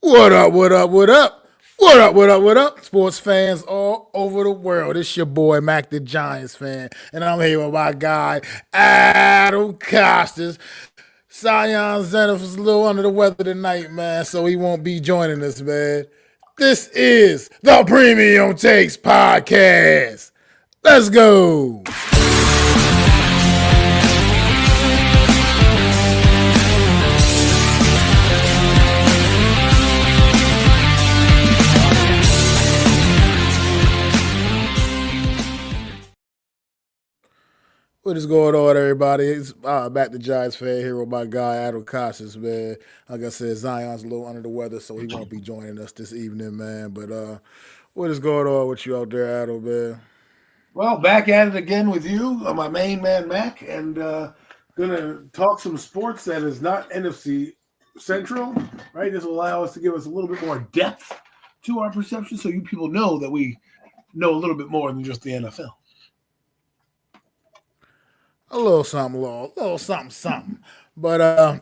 What up, what up, what up? What up, what up, what up? Sports fans all over the world. It's your boy, Mac the Giants fan. And I'm here with my guy, Adam Costas. Sion Zenith was a little under the weather tonight, man, so he won't be joining us, man. This is the Premium Takes Podcast. Let's go. What is going on, everybody? It's back to Giants fan here with my guy Adam Costas, man. Like I said, Zion's a little under the weather, so he won't be joining us this evening, man. But what is going on with you out there, Adam, man? Well, back at it again with you, my main man Mac, and gonna talk some sports that is not NFC Central. Right, this will allow us to give us a little bit more depth to our perception, so you people know that we know a little bit more than just the NFL. A little something, little something. But yeah,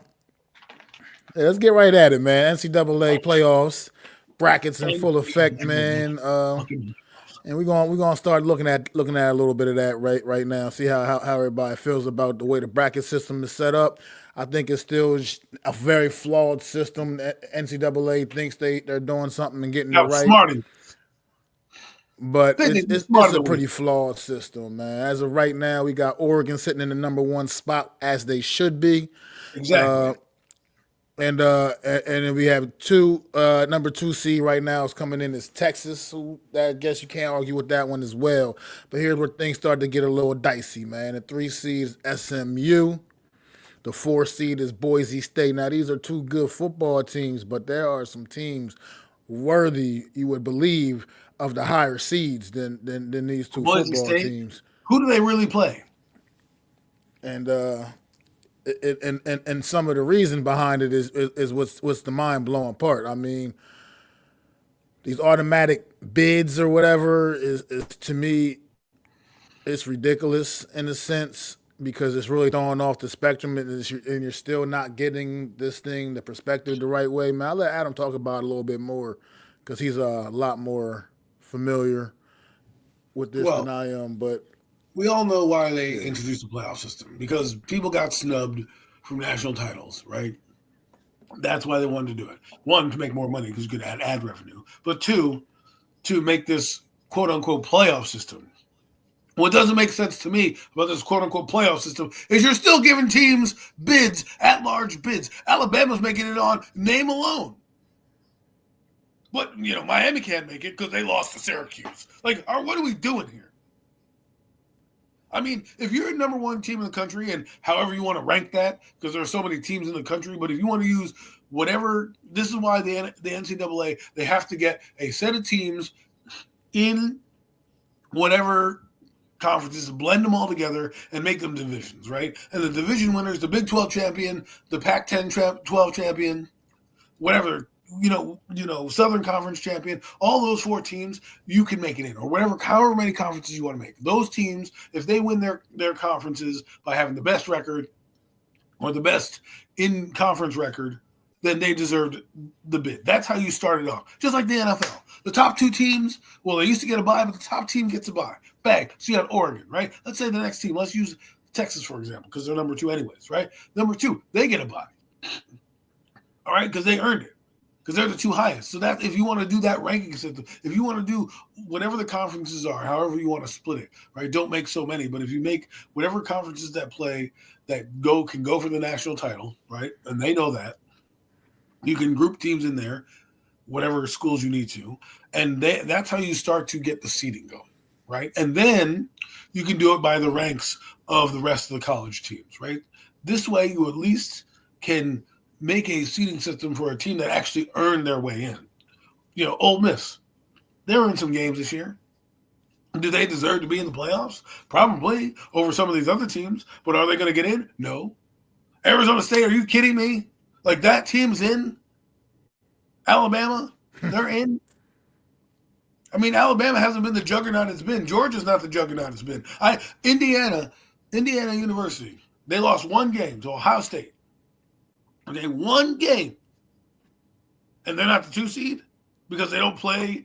let's get right at it, man. NCAA playoffs, brackets in full effect, man. And we're gonna start looking at a little bit of that right now. See how everybody feels about the way the bracket system is set up. I think it's still a very flawed system. NCAA thinks they're doing something and getting it right. Outsmarting. But it's a pretty flawed system, man. As of right now, we got Oregon sitting in the number one spot as they should be. Exactly. And then we have number two seed right now is coming in is Texas. Who I guess you can't argue with that one as well. But here's where things start to get a little dicey, man. The 3 seed is SMU. The 4 seed is Boise State. Now these are two good football teams, but there are some teams worthy, you would believe, of the higher seeds than these two Boise football State, teams. Who do they really play? And and some of the reason behind it is what's the mind blowing part. I mean, these automatic bids or whatever is to me, it's ridiculous in a sense because it's really throwing off the spectrum and you're still not getting the perspective the right way. Man, I'll let Adam talk about it a little bit more because he's a lot more familiar with this than I am. But we all know why they introduced the playoff system, because people got snubbed from national titles, right? That's why they wanted to do it. One, to make more money because you could add ad revenue. But two, to make this quote-unquote playoff system. What doesn't make sense to me about this quote-unquote playoff system is you're still giving teams bids, at-large bids. Alabama's making it on name alone. But, Miami can't make it because they lost to Syracuse. Like, what are we doing here? I mean, if you're a number one team in the country, and however you want to rank that, because there are so many teams in the country, but if you want to use whatever, this is why the NCAA, they have to get a set of teams in whatever conferences, blend them all together and make them divisions, right? And the division winners, the Big 12 champion, the Pac-10 12 champion, whatever, Southern Conference champion, all those 4 teams, you can make it in, or however many conferences you want to make. Those teams, if they win their conferences by having the best record or the best in-conference record, then they deserved the bid. That's how you started off. Just like the NFL. The top 2 teams, well, they used to get a bye, but the top team gets a bye. Bang. So you have Oregon, right? Let's say the next team, let's use Texas, for example, because they're number 2 anyways, right? Number 2, they get a bye. All right, because they earned it. Because they're the 2 highest. So that if you want to do that ranking system, if you want to do whatever the conferences are, however you want to split it, right? Don't make so many, but if you make whatever conferences that play that can go for the national title, right? And they know that. You can group teams in there, whatever schools you need to, and that's how you start to get the seeding going, right? And then you can do it by the ranks of the rest of the college teams, right? This way you at least can make a seeding system for a team that actually earned their way in. Ole Miss, they're in some games this year. Do they deserve to be in the playoffs? Probably, over some of these other teams. But are they going to get in? No. Arizona State, are you kidding me? Like, that team's in. Alabama, they're in. I mean, Alabama hasn't been the juggernaut it's been. Georgia's not the juggernaut it's been. Indiana University, they lost 1 game to Ohio State. Okay, 1 game. and they're not the 2 seed because they don't play,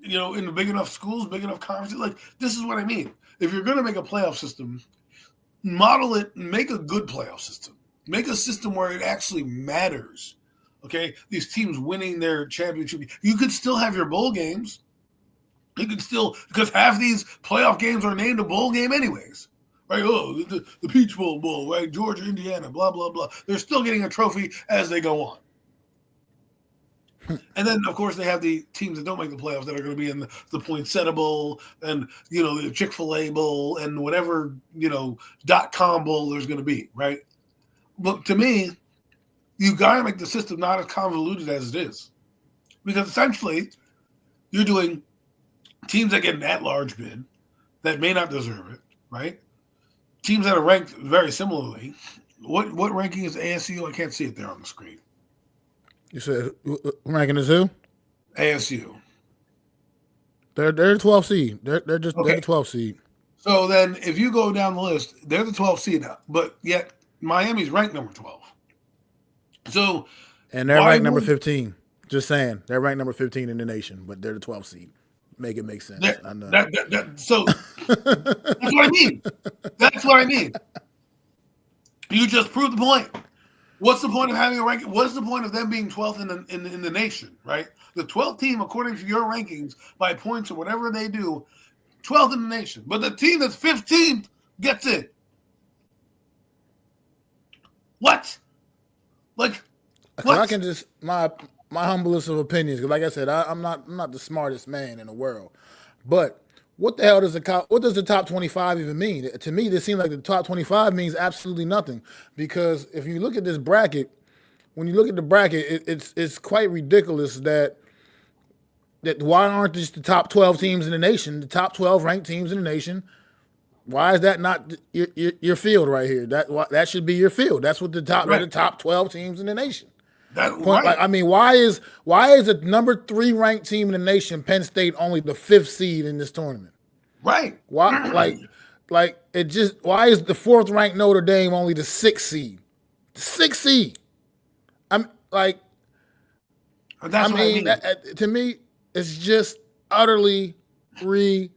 in the big enough schools, big enough conferences. Like, this is what I mean. If you're going to make a playoff system, model it, make a good playoff system. Make a system where it actually matters. Okay? These teams winning their championship. You could still have your bowl games. You could still, because half these playoff games are named a bowl game anyways. Right? Oh, the Peach Bowl, right? Georgia, Indiana, blah, blah, blah. They're still getting a trophy as they go on. And then, of course, they have the teams that don't make the playoffs that are going to be in the Poinsettia Bowl and, the Chick-fil-A Bowl and whatever, .com bowl there's going to be, right? But to me, you got to make the system not as convoluted as it is. Because essentially, you're doing teams that get an at-large bid that may not deserve it, right? Teams that are ranked very similarly. What ranking is ASU? I can't see it there on the screen. You said ranking is who? ASU. They're the 12 seed. They're the 12 seed. So then, if you go down the list, they're the 12 seed now, but yet Miami's ranked number 12. So, and they're ranked number 15. Just saying, they're ranked number 15 in the nation, but they're the 12 seed. Make it make sense. I know. So that's what I mean. That's what I mean. You just proved the point. What's the point of having a ranking? What's the point of them being 12th in the nation, right? The 12th team, according to your rankings, by points or whatever they do, 12th in the nation. But the team that's 15th gets it. What? What? I can just my humblest of opinions, because like I said, I'm not the smartest man in the world, but what the hell does the top 25 even mean? To me, it seems like the top 25 means absolutely nothing, because if you look at this bracket, when you look at the bracket, it's quite ridiculous that why aren't just the top 12 teams in the nation, the top 12 ranked teams in the nation? Why is that not your field right here? That should be your field. That's what the top 12 teams in the nation. Right. I mean, why is the number 3 ranked team in the nation, Penn State, only the 5th seed in this tournament? Right. Why why is the 4th ranked Notre Dame only the 6th seed? The 6th seed. I'm like, to me, it's just utterly ridiculous.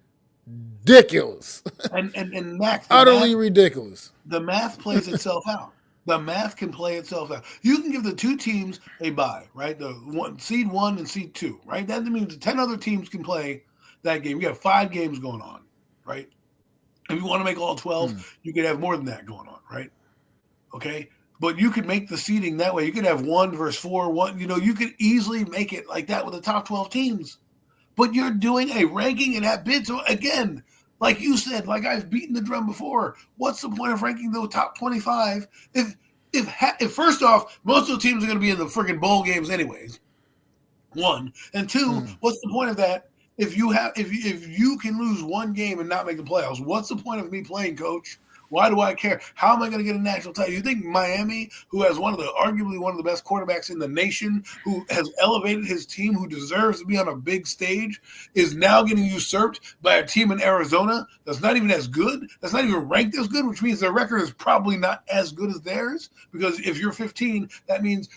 And Max, utterly ridiculous. The math plays itself out. The math can play itself out. You can give the 2 teams a bye, right? The seed 1 and seed 2, right? That means 10 other teams can play that game. You have 5 games going on, right? If you want to make all 12, you could have more than that going on, right? Okay? But you could make the seeding that way. You could have 1 versus 4, 1. You could easily make it like that with the top 12 teams. But you're doing a ranking in that bid. So again, like you said, like I've beaten the drum before, what's the point of ranking the top 25 if first off, most of the teams are going to be in the freaking bowl games anyways? 1. And 2, what's the point of that? If you can lose 1 game and not make the playoffs, what's the point of me playing, coach? Why do I care? How am I going to get a national title? You think Miami, who has arguably one of the best quarterbacks in the nation, who has elevated his team, who deserves to be on a big stage, is now getting usurped by a team in Arizona that's not even as good, that's not even ranked as good, which means their record is probably not as good as theirs? Because if you're 15, that means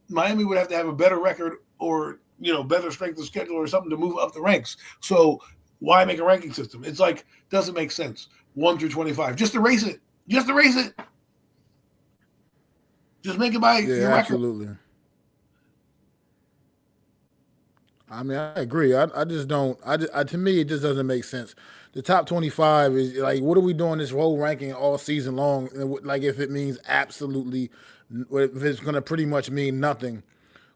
Miami would have to have a better record or better strength of schedule or something to move up the ranks. So why make a ranking system? It's like, doesn't make sense. 1 through 25. Just erase it. Just make it by your record. Absolutely. I mean, I agree. I just don't. To me, it just doesn't make sense. The top 25 is like, what are we doing this whole ranking all season long? Like, if it means absolutely, if it's going to pretty much mean nothing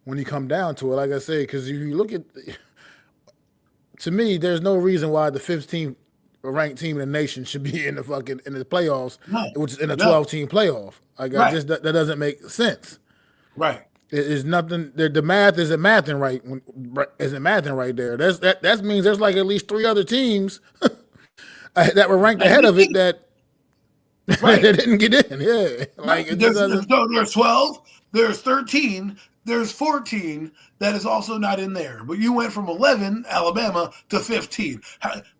when you come down to it. Like I say, because if you look at, to me, there's no reason why the 15th ranked team in the nation should be in the playoffs, which is in a 12-team playoff. Like, that doesn't make sense. Right. It is nothing. The math isn't mathing right. Isn't mathing right there. That means there's like at least 3 other teams that were ranked ahead of it that didn't get in. Yeah, like there's 12, there's 13, there's 14 that is also not in there. But you went from 11, Alabama, to 15.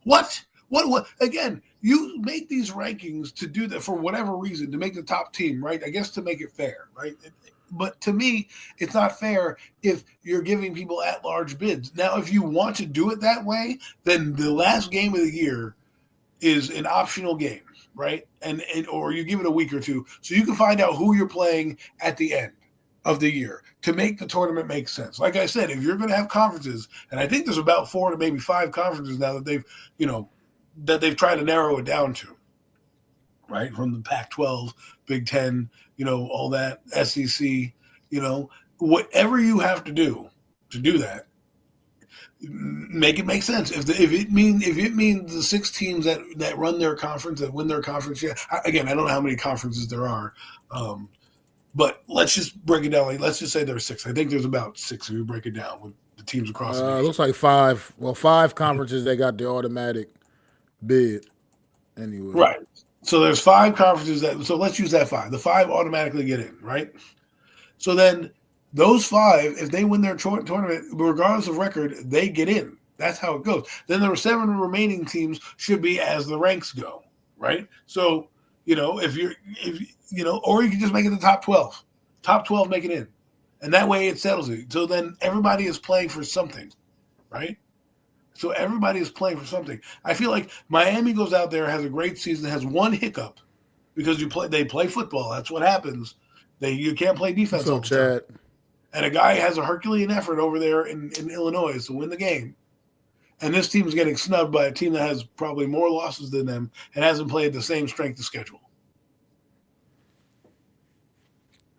What? What? Again, you make these rankings to do that for whatever reason, to make the top team, right? I guess to make it fair, right? But to me, it's not fair if you're giving people at-large bids. Now, if you want to do it that way, then the last game of the year is an optional game, right? And or you give it a week or two so you can find out who you're playing at the end of the year to make the tournament make sense. Like I said, if you're going to have conferences, and I think there's about 4 to maybe 5 conferences now that they've tried to narrow it down to, right? From the Pac-12, Big Ten, all that, SEC, whatever you have to do that, make it make sense. If it means the 6 teams that run their conference, that win their conference, again, I don't know how many conferences there are, but let's just break it down. Like, let's just say there's 6. I think there's about 6 if you break it down with the teams across the nation. It looks like 5. Well, 5 conferences they got the automatic bid anyway. Right. So there's 5 conferences so let's use that 5. The 5 automatically get in, right? So then those 5, if they win their tournament, regardless of record, they get in. That's how it goes. Then there are 7 remaining teams should be as the ranks go, right? So, or you can just make it the top 12. Top 12 make it in. And that way it settles it. So then everybody is playing for something, right? So everybody is playing for something. I feel like Miami goes out there, has a great season, has one hiccup because they play football. That's what happens. You can't play defense all the time. And a guy has a Herculean effort over there in Illinois to win the game. And this team is getting snubbed by a team that has probably more losses than them and hasn't played the same strength of schedule.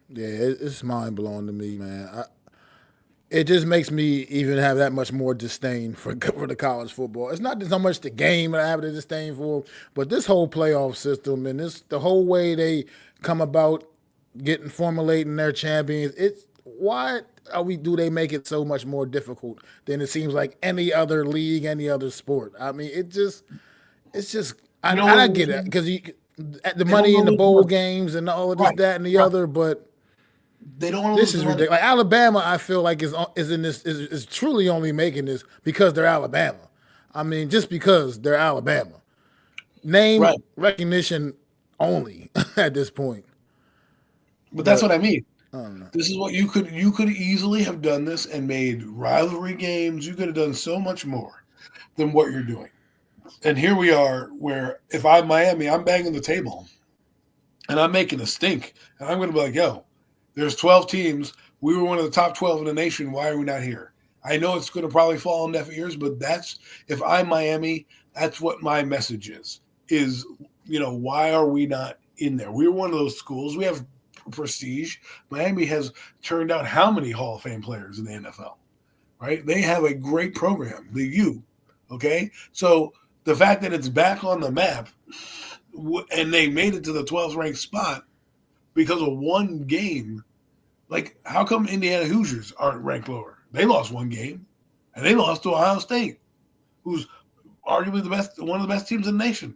Yeah, it's mind-blowing to me, man. It just makes me even have that much more disdain for the college football. It's not so much the game that I have the disdain for, but this whole playoff system and the whole way they come about formulating their champions. Why do they make it so much more difficult than it seems like any other league, any other sport? I mean, it's just. I get it because the money in the bowl games and all of this, that, and the other, but. They don't. This is ridiculous. Like Alabama, I feel like is truly only making this because they're Alabama. I mean, just because they're Alabama, name recognition only at this point. But that's what I mean. This is what you could easily have done this and made rivalry games. You could have done so much more than what you're doing. And here we are, where if I'm Miami, I'm banging the table, and I'm making a stink, and I'm going to be like, yo. There's 12 teams. We were one of the top 12 in the nation. Why are we not here? I know it's going to probably fall on deaf ears, but if I'm Miami, that's what my message is, why are we not in there? We're one of those schools. We have prestige. Miami has turned out how many Hall of Fame players in the NFL, right? They have a great program, the U, okay? So the fact that it's back on the map and they made it to the 12th ranked spot because of one game. Like, how come Indiana Hoosiers aren't ranked lower? They lost one game, and they lost to Ohio State, who's arguably one of the best teams in the nation.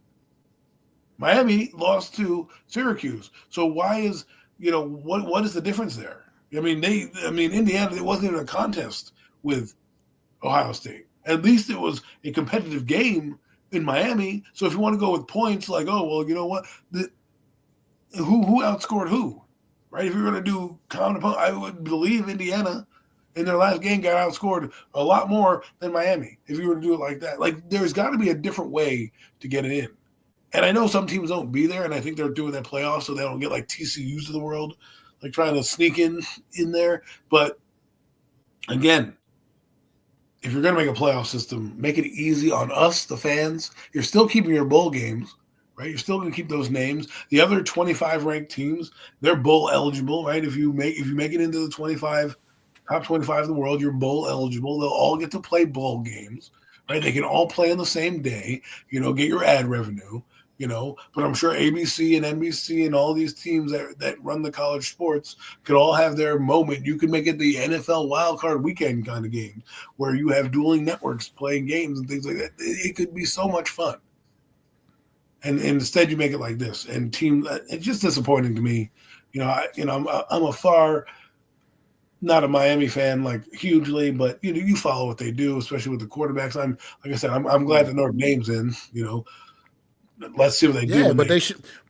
Miami lost to Syracuse. So why is what is the difference there? I mean, Indiana, it wasn't even a contest with Ohio State. At least it was a competitive game in Miami. So if you want to go with points, like, oh well, you know what, who outscored who? Right, if you're going to do common opponent, I would believe Indiana in their last game got outscored a lot more than Miami. If you were to do it like that, like there's got to be a different way to get it in. And I know some teams don't be there, and I think they're doing that playoff so they don't get like TCUs of the world, like trying to sneak in there. But again, if you're going to make a playoff system, make it easy on us, the fans. You're still keeping your bowl games. Right, you're still going to keep those names. The other 25 ranked teams, they're bowl eligible, right? If you make it into the top 25 of the world, you're bowl eligible. They'll all get to play bowl games, right? They can all play on the same day. Get your ad revenue. But I'm sure ABC and NBC and all these teams that run the college sports could all have their moment. You could make it the NFL wildcard weekend kind of game where you have dueling networks playing games and things like that. It could be so much fun. And instead, you make it like this. And it's just disappointing to me. I'm not a Miami fan like hugely, but you follow what they do, especially with the quarterbacks. I'm glad that Notre Dame's in. Let's see what they do. Yeah, but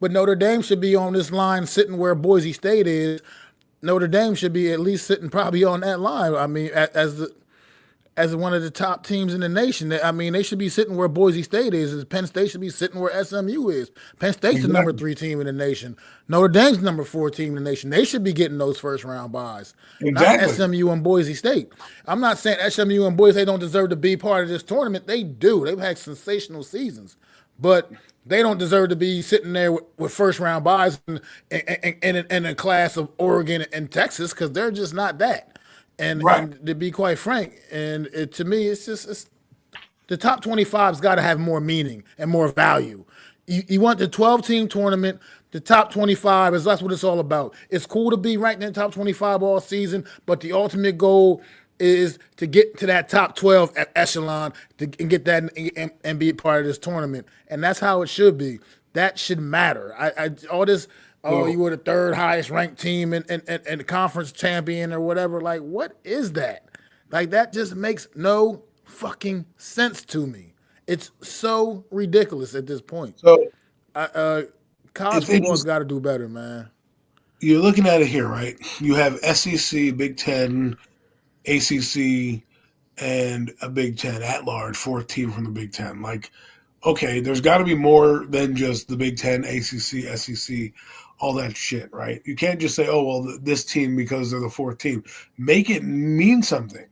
But Notre Dame should be on this line, sitting where Boise State is, Notre Dame should be at least sitting probably on that line. I mean, as one of the top teams in the nation. I mean, they should be sitting where Boise State is. Penn State should be sitting where SMU is. Penn State's the number 3 team in the nation. Notre Dame's number 4 team in the nation. They should be getting those first round buys. Exactly. Not SMU and Boise State. I'm not saying SMU and Boise State don't deserve to be part of this tournament. They do. They've had sensational seasons. But they don't deserve to be sitting there with first round buys in a class of Oregon and Texas because they're just not that. And to be quite frank, to me, it's the top 25's got to have more meaning and more value. You want the 12-team tournament, the top 25 that's what it's all about. It's cool to be ranked in the top 25 all season, but the ultimate goal is to get to that top 12 echelon and get that and be part of this tournament. And that's how it should be. That should matter. All this. Oh, you were the 3rd highest ranked team and the conference champion or whatever. Like, what is that? Like, that just makes no fucking sense to me. It's so ridiculous at this point. So, college football's got to do better, man. You're looking at it here, right? You have SEC, Big Ten, ACC, and a Big Ten at large, 4th team from the Big Ten. Like, okay, there's got to be more than just the Big Ten, ACC, SEC, all that shit, right? You can't just say, oh, well, this team because they're the 4th team. Make it mean something.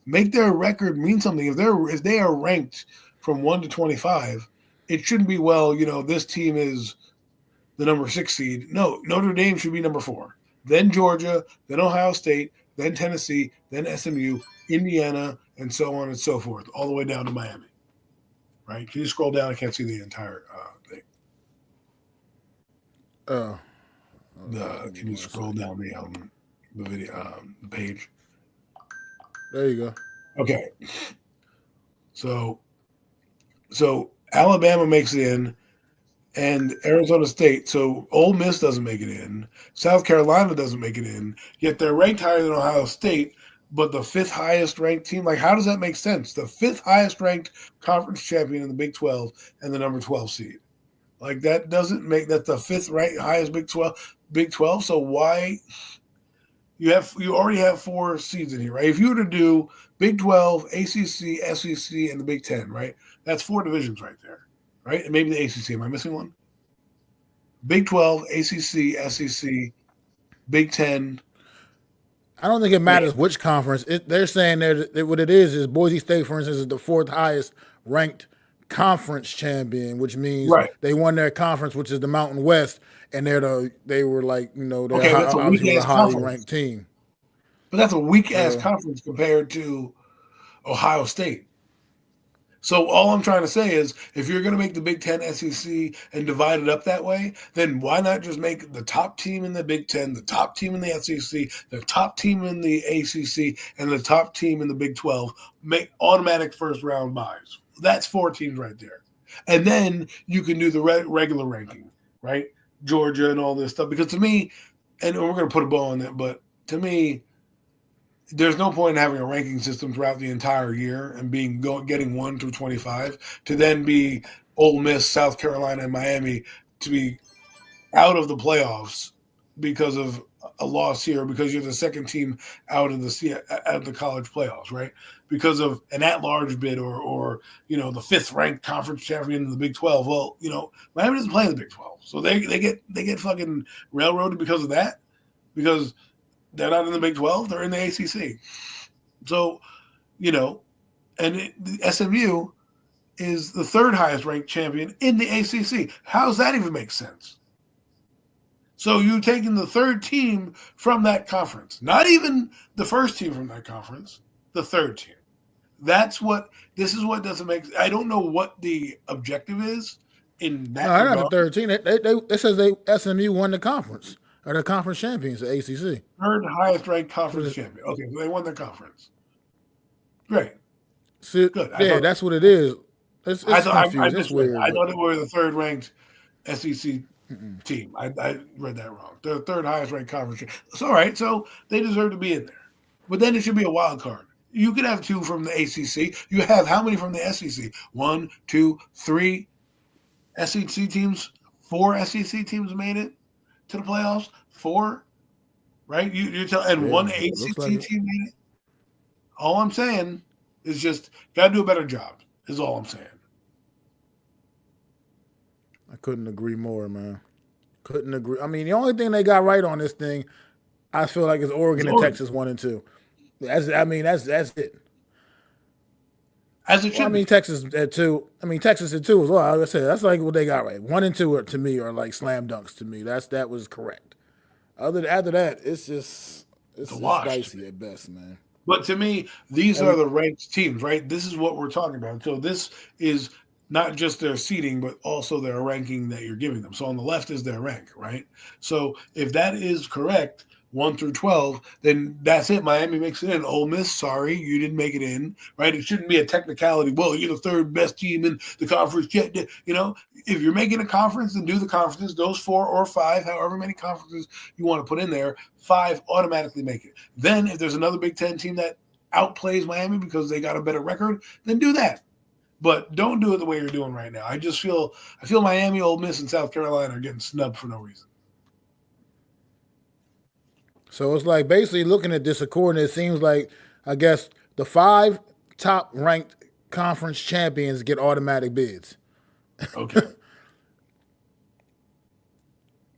Make their record mean something. If they are ranked from 1 to 25, it shouldn't be, well, this team is the number 6 seed. No, Notre Dame should be number 4. Then Georgia, then Ohio State, then Tennessee, then SMU, Indiana, and so on and so forth, all the way down to Miami. Right? Can you scroll down? I can't see the entire thing. Can you scroll down the video, the page? There you go. Okay. So Alabama makes it in, and Arizona State. So Ole Miss doesn't make it in. South Carolina doesn't make it in. Yet they're ranked higher than Ohio State, but the 5th highest ranked team. Like, how does that make sense? The 5th highest ranked conference champion in the Big 12 and the number 12 seed. Like, that doesn't make that the 5th highest Big 12. So why you already have 4 seeds in here, right? If you were to do Big 12, ACC, SEC, and the Big 10, right? That's 4 divisions right there, right? And maybe the ACC. Am I missing one? Big 12, ACC, SEC, Big 10. I don't think it matters which conference. They're saying that what it is Boise State, for instance, is the 4th highest ranked conference champion, which means they won their conference, which is the Mountain West, and they're obviously a highly ranked team. But that's a weak ass conference compared to Ohio State. So all I'm trying to say is, if you're going to make the Big Ten, SEC, and divide it up that way, then why not just make the top team in the Big Ten, the top team in the SEC, the top team in the ACC, and the top team in the Big 12 make automatic first round buys? That's 4 teams right there. And then you can do the regular ranking, right? Georgia and all this stuff. Because to me, and we're going to put a bow on that, but to me, there's no point in having a ranking system throughout the entire year and getting 1 through 25 to then be Ole Miss, South Carolina, and Miami to be out of the playoffs because of a loss here, because you're the 2nd team out of the college playoffs, right? Because of an at-large bid or the 5th ranked conference champion in the Big 12. Well, Miami doesn't play in the Big 12, so they get fucking railroaded because of that, because they're not in the Big 12. They're in the ACC. So, the SMU is the 3rd highest ranked champion in the ACC. How does that even make sense? So you're taking the 3rd team from that conference, not even the 1st team from that conference, the 3rd team. This is what doesn't make. I don't know what the objective is in that. No, not the 3rd team. It says SMU won the conference. Or the conference champions, the ACC. 3rd highest ranked conference champion. Okay, so they won their conference. Great. So, good. That's what it is. It's confusing. It's weird. I thought it was the 3rd ranked SEC team. I read that wrong. The 3rd highest ranked conference. It's all right. So they deserve to be in there. But then it should be a wild card. You could have 2 from the ACC. You have how many from the SEC? 1, 2, 3 SEC teams. 4 SEC teams made it to the playoffs. 4. right? You're telling, and one ACC like team made it. All I'm saying is just got to do a better job. Is all I'm saying. I couldn't agree more, man. Couldn't agree. I mean, the only thing they got right on this thing, I feel like, is Oregon and Texas 1 and 2. That's it. As it should be. Texas at 2. Texas at 2 as well. Like I said, that's like what they got right. 1 and 2 to me are like slam dunks to me. That was correct. After that, it's spicy at best, man. But to me, these are the ranked teams, right? This is what we're talking about. So this is not just their seeding, but also their ranking that you're giving them. So on the left is their rank, right? So if that is correct, 1 through 12, then that's it. Miami makes it in. Ole Miss, sorry, you didn't make it in, right? It shouldn't be a technicality. Well, you're the third best team in the conference. You know, if you're making a conference, then do the conferences, those 4 or 5, however many conferences you want to put in there, 5 automatically make it. Then if there's another Big Ten team that outplays Miami because they got a better record, then do that. But don't do it the way you're doing right now. I feel Miami, Ole Miss, and South Carolina are getting snubbed for no reason. So it's like basically looking at this according, it seems like, I guess, the 5 top ranked conference champions get automatic bids. Okay.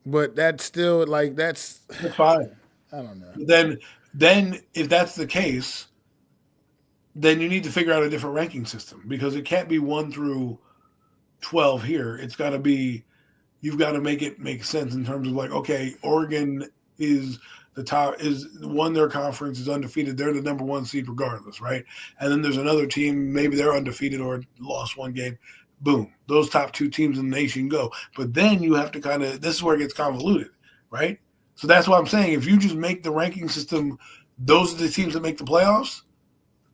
But that's still like that's fine. I don't know. Then if that's the case, then you need to figure out a different ranking system because it can't be 1 through 12 here. It's got to be, you've got to make it make sense in terms of like, okay, Oregon is the top, won their conference, is undefeated. They're the number 1 seed regardless, right? And then there's another team, maybe they're undefeated or lost 1 game. Boom. Those top 2 teams in the nation go. But then you have to this is where it gets convoluted, right? So that's why I'm saying if you just make the ranking system, those are the teams that make the playoffs,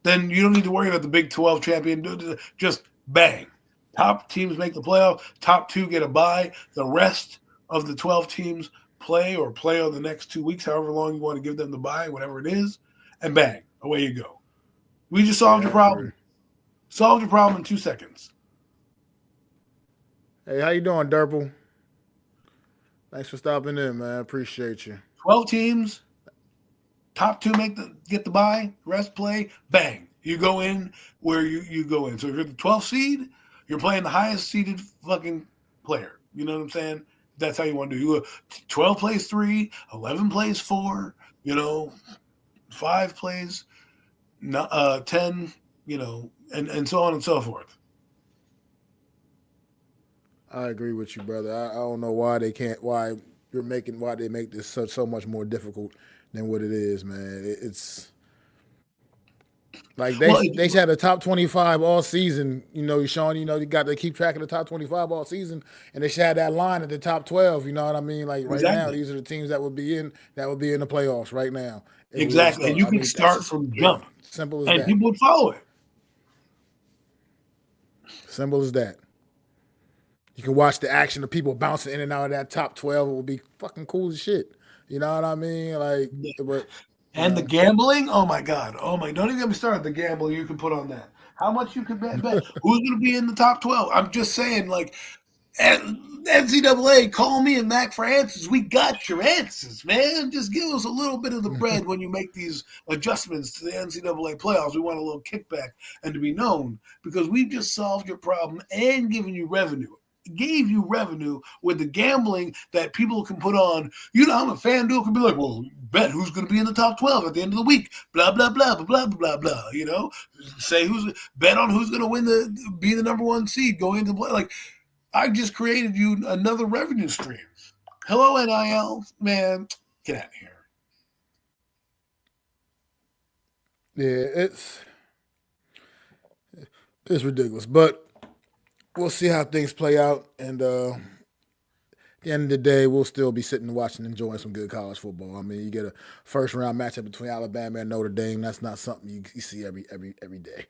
then you don't need to worry about the Big 12 champion. Just bang. Top teams make the playoff. Top 2 get a bye. The rest of the 12 teams play on the next 2 weeks, however long you want to give them the bye, whatever it is, and bang, away you go. We just solved your problem. Solved your problem in 2 seconds. Hey, how you doing, Durple? Thanks for stopping in, man. Appreciate you. 12 teams. Top 2 get the bye, rest play, bang. You go in where you go in. So if you're the 12th seed, you're playing the highest seeded fucking player. You know what I'm saying? That's how you want to do it. 12 plays 3, 11 plays 4, 5 plays 10, and so on and so forth. I agree with you, brother. I don't know why they make this so much more difficult than what it is, man. It's like they had a top 25 all season. Sean, you got to keep track of the top 25 all season, and they should have that line at the top 12. You know what I mean? Like right now, these are the teams that would be in the playoffs right now. Exactly, and you can start from jump. Simple as that. And people would follow it. Simple as that. You can watch the action of people bouncing in and out of that top 12. It will be fucking cool as shit. You know what I mean? Like, the gambling. Oh my God. Oh my! Don't even get me started. The gambling you can put on that. How much you can bet? Who's going to be in the top 12? I'm just saying, like, NCAA, call me and Mac for answers. We got your answers, man. Just give us a little bit of the bread when you make these adjustments to the NCAA playoffs. We want a little kickback and to be known because we've just solved your problem and given you revenue. Gave you revenue with the gambling that people can put on. I'm a FanDuel can be like, well, bet who's going to be in the top 12 at the end of the week. Blah, blah, blah, blah, blah, blah, blah. Say bet on who's going to be the number 1 seed going into play. Like, I just created you another revenue stream. Hello, NIL, man. Get out of here. Yeah, it's ridiculous, but we'll see how things play out, and at the end of the day, we'll still be sitting and watching, enjoying some good college football. I mean, you get a first-round matchup between Alabama and Notre Dame. That's not something you see every day,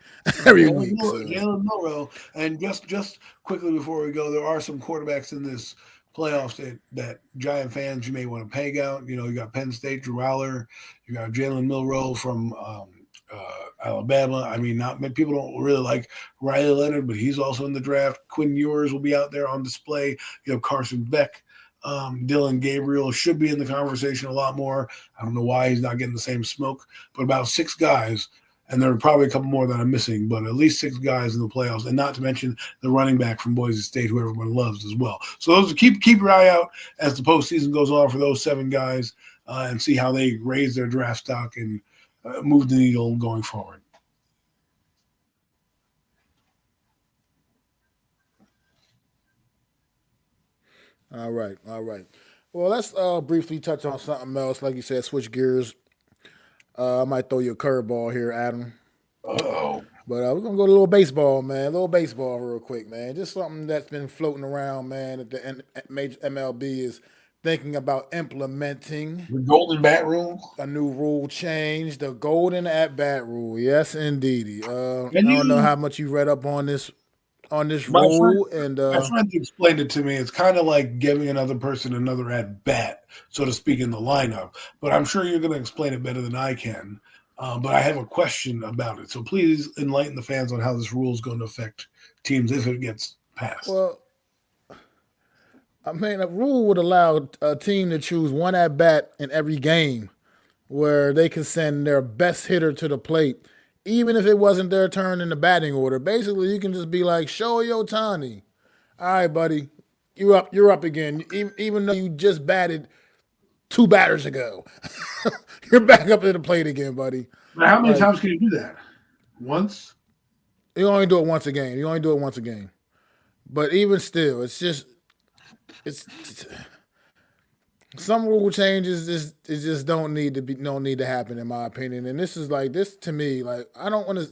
every week. Jalen Milroe, and just quickly before we go, there are some quarterbacks in this playoffs that Giant fans you may want to peg out. You got Penn State, Drew Aller. You got Jalen Milroe from Alabama. I mean, people don't really like Riley Leonard, but he's also in the draft. Quinn Ewers will be out there on display. Carson Beck Dylan Gabriel should be in the conversation a lot more. I don't know why he's not getting the same smoke, but about 6 guys, and there are probably a couple more that I'm missing, but at least 6 guys in the playoffs, and not to mention the running back from Boise State, who everyone loves as well. So those keep your eye out as the postseason goes on for those 7 guys, and see how they raise their draft stock and move the needle going forward. All right, all right. Well, let's briefly touch on something else. Like you said, switch gears. I might throw you a curveball here, Adam. Oh, But we're gonna go to a little baseball, man. A little baseball, real quick, man. Just something that's been floating around, man. That the major MLB is thinking about implementing the Golden Bat Rule. a new rule change, the golden at bat rule. Yes, indeedy. Can I don't know you, how much you read up on this my friend? rule, and My friend explained it to me. It's kind of like giving another person another at bat, so to speak, in the lineup. But I'm sure you're going to explain it better than I can. But I have a question about it. So please enlighten the fans on how this rule is going to affect teams if it gets passed. well, I mean, a rule would allow a team to choose one at bat in every game, where they can send their best hitter to the plate, even if it wasn't their turn in the batting order. Basically, you can just be like, "Shohei Ohtani, all right, buddy, you're up again. Even though you just batted 2 batters ago, you're back up to the plate again, buddy." But how many Like times can you do that? Once? you only do it once a game. You only do it once a game. But even still, it's some rule changes just don't need to happen in my opinion. And this is like this to me, like I don't want to.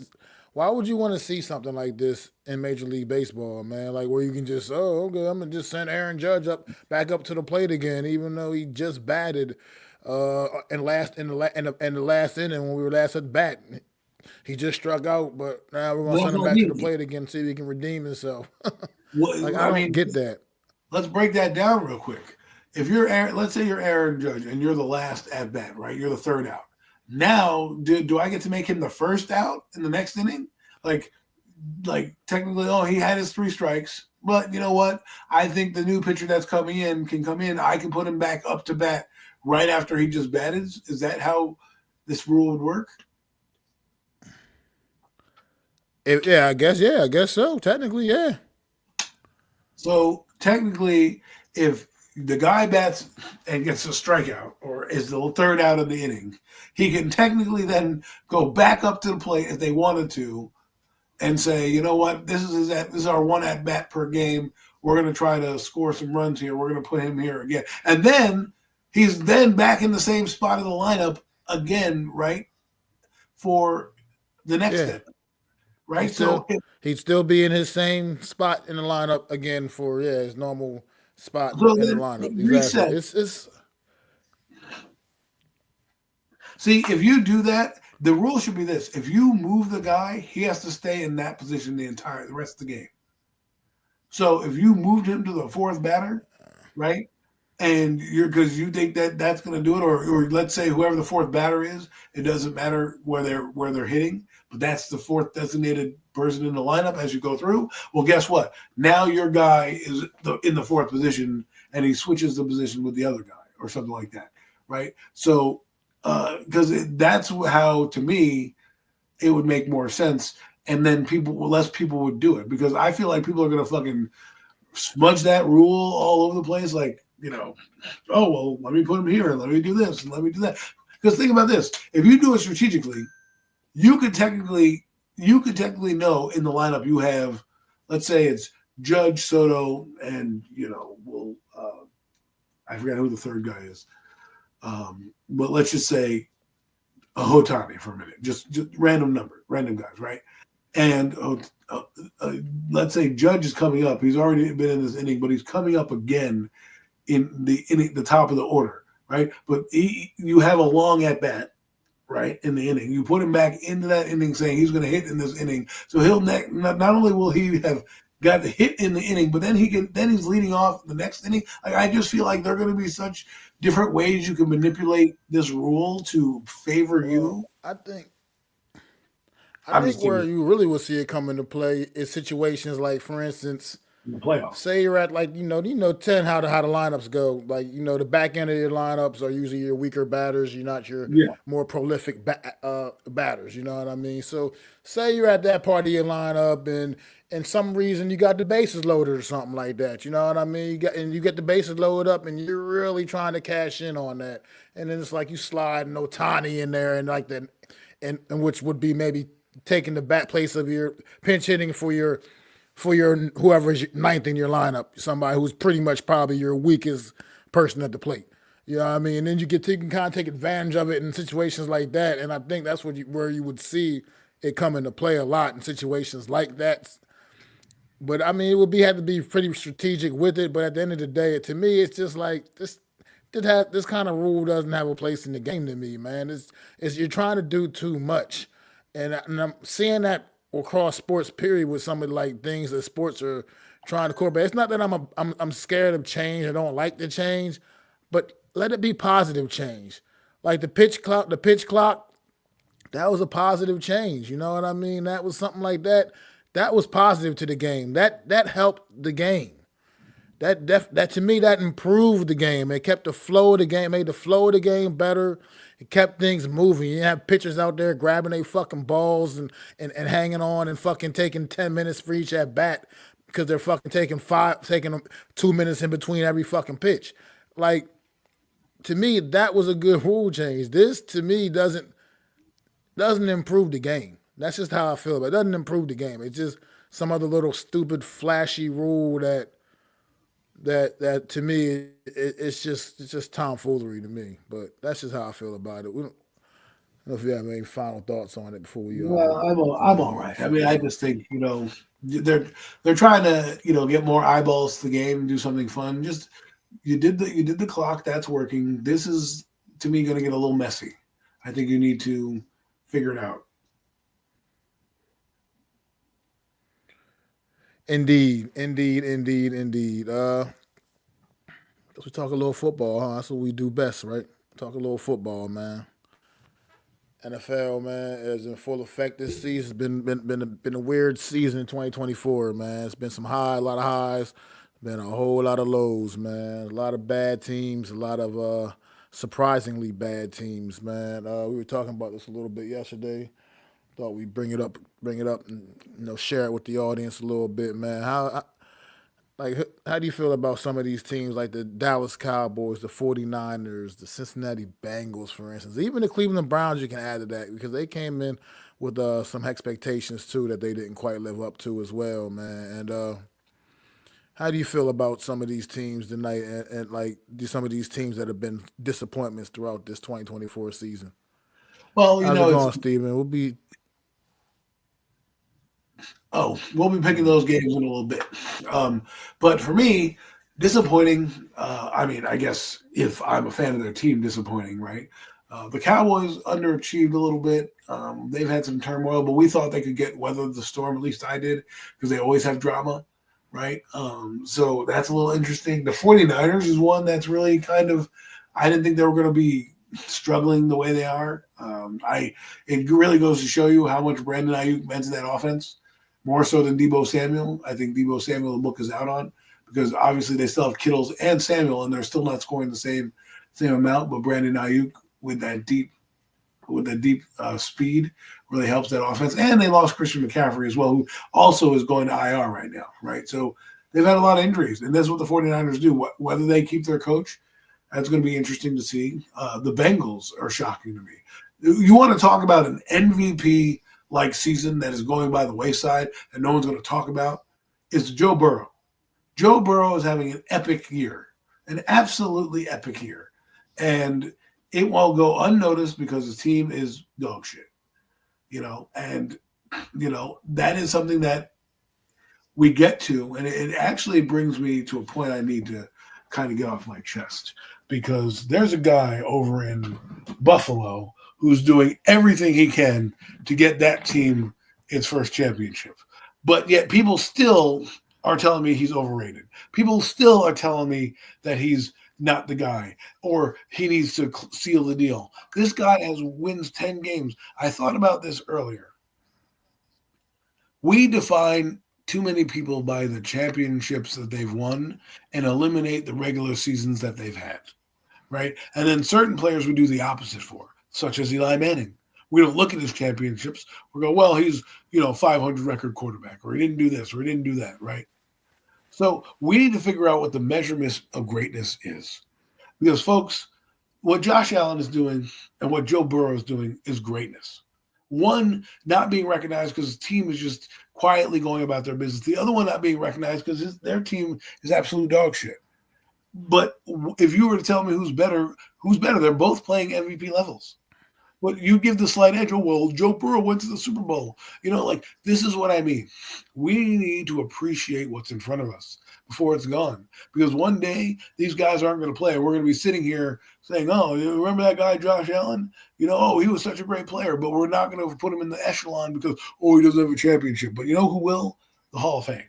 Why would you want to see something like this in Major League Baseball, man? Like where you can just okay, I'm gonna just send Aaron Judge back up to the plate again, even though he just batted in the last inning when we were last at bat. He just struck out, but now we're gonna Well, send that's him what I back to the mean. plate again, see if he can redeem himself. Like Well, I I don't mean, get that. let's break that down real quick. If you're Aaron, let's say you're Aaron Judge and you're the last at bat, right? You're the third out. Now, do I get to make him the first out in the next inning? Like, like technically, oh, he had his 3 strikes, but you know what? I think the new pitcher that's coming in can come in. I can put him back up to bat right after he just batted. Is that how this rule would work? Yeah, I guess so. Technically, yeah. So technically, if the guy bats and gets a strikeout or is the third out of the inning, he can technically then go back up to the plate if they wanted to and say, you know what, this is our one at bat per game. We're going to try to score some runs here. We're going to put him here again, and then he's then back in the same spot of the lineup again, right, for the next Yeah. step, He'd right? So still he'd still be in his same spot in the lineup again for his normal spot in the then lineup. Exactly. reset. It's See, if you do that, the rule should be this: if you move the guy, he has to stay in that position the rest of the game. So if you moved him to the fourth batter, right, and you're because you think that that's going to do it, or let's say whoever the fourth batter is, it doesn't matter where they're hitting, but that's the fourth designated person in the lineup as you go through. Well, guess what? Now your guy is in the fourth position, and he switches the position with the other guy, or something like that, right? So because that's how to me it would make more sense, and then less people would do it because I feel like people are going to fucking smudge that rule all over the place, like oh well, let me put him here and let me do this and let me do that. Because think about this: if you do it strategically, you could technically know in the lineup you have, let's say it's Judge, Soto, and I forgot who the third guy is. But let's just say Hotani for a minute, just random guys, right? And let's say Judge is coming up. He's already been in this inning, but he's coming up again in the top of the order, right? But you have a long at bat, right, in the inning. You put him back into that inning, saying he's going to hit in this inning. So he'll not only will he have got the hit in the inning, but then he's leading off the next inning. Like I just feel like there are going to be such different ways you can manipulate this rule to favor you. I I'm think just where thinking, you really will see it come into play is situations like, for instance, in the playoffs. Say you're at like 10 how the lineups go. Like the back end of your lineups are usually your weaker batters. You're not your Yeah. more prolific batters. You know what I mean? So say you're at that part of your lineup and some reason you got the bases loaded or something like that. You know what I mean? You get the bases loaded up and you're really trying to cash in on that. And then it's like you slide an Otani in there and like that, and which would be maybe taking the back place of your pinch hitting for your whoever's ninth in your lineup, somebody who's pretty much probably your weakest person at the plate. You know what I mean? And then you can kind of take advantage of it in situations like that. And I think that's where you would see it come into play a lot in situations like that. But I mean, have to be pretty strategic with it. But at the end of the day, to me, it's just like this. This kind of rule doesn't have a place in the game to me, man. It's you're trying to do too much, and I'm seeing that across sports. Period, with some of like things that sports are trying to incorporate. It's not that I'm scared of change. I don't like the change, but let it be positive change. Like the pitch clock. That was a positive change. You know what I mean? That was something like that. That was positive to the game. That helped the game. That to me, that improved the game. It kept the flow of the game, made the flow of the game better. It kept things moving. You have pitchers out there grabbing their fucking balls and hanging on and fucking taking 10 minutes for each at bat because they're fucking taking 2 minutes in between every fucking pitch. Like, to me, that was a good rule change. This, to me, doesn't improve the game. That's just how I feel about it. It doesn't improve the game. It's just some other little stupid, flashy rule that to me it's just tomfoolery to me. But that's just how I feel about it. I don't know if you have any final thoughts on it before we. Well, I'm all right. I mean, I just think they're trying to get more eyeballs to the game and do something fun. Just you did the clock, that's working. This is to me going to get a little messy. I think you need to figure it out. Indeed. We talk a little football, huh? That's what we do best, right? Talk a little football, man. NFL, man, is in full effect this season. It's been a weird season in 2024, man. It's been a lot of highs, been a whole lot of lows, man. A lot of bad teams, a lot of surprisingly bad teams, man. We were talking about this a little bit yesterday. Thought we'd bring it up, and share it with the audience a little bit, man. How do you feel about some of these teams like the Dallas Cowboys, the 49ers, the Cincinnati Bengals, for instance? Even the Cleveland Browns you can add to that because they came in with some expectations too that they didn't quite live up to as well, man. And how do you feel about some of these teams tonight and like some of these teams that have been disappointments throughout this 2024 season? Well, how's it going, Steven? We'll be picking those games in a little bit. But for me, disappointing. I mean, I guess if I'm a fan of their team, disappointing, right? The Cowboys underachieved a little bit. They've had some turmoil, but we thought they could weather the storm. At least I did, because they always have drama, right? So that's a little interesting. The 49ers is one that's really I didn't think they were going to be struggling the way they are. It really goes to show you how much Brandon Ayuk meant to that offense. More so than Deebo Samuel. I think Deebo Samuel the book is out on because obviously they still have Kittles and Samuel and they're still not scoring the same amount. But Brandon Ayuk with that deep speed really helps that offense. And they lost Christian McCaffrey as well, who also is going to IR right now, right? So they've had a lot of injuries, and that's what the 49ers do. Whether they keep their coach, that's going to be interesting to see. The Bengals are shocking to me. You want to talk about an MVP season that is going by the wayside and no one's going to talk about, is Joe Burrow. Joe Burrow is having an epic year, an absolutely epic year. And it won't go unnoticed because his team is dog shit, and, that is something that we get to. And it actually brings me to a point I need to kind of get off my chest, because there's a guy over in Buffalo who's doing everything he can to get that team its first championship. But yet people still are telling me he's overrated. People still are telling me that he's not the guy or he needs to seal the deal. This guy wins 10 games. I thought about this earlier. We define too many people by the championships that they've won and eliminate the regular seasons that they've had, right? And then certain players we do the opposite for, such as Eli Manning. We don't look at his championships. We go, well, he's 500 record quarterback, or he didn't do this, or he didn't do that, right? So we need to figure out what the measurement of greatness is, because folks, what Josh Allen is doing and what Joe Burrow is doing is greatness. One not being recognized because his team is just quietly going about their business. The other one not being recognized because their team is absolute dog shit. But if you were to tell me who's better, they're both playing MVP levels. But you give the slight edge. Oh, well, Joe Burrow went to the Super Bowl. This is what I mean. We need to appreciate what's in front of us before it's gone. Because one day these guys aren't going to play. We're going to be sitting here saying, oh, you remember that guy, Josh Allen? He was such a great player, but we're not going to put him in the echelon because, he doesn't have a championship. But you know who will? The Hall of Fame.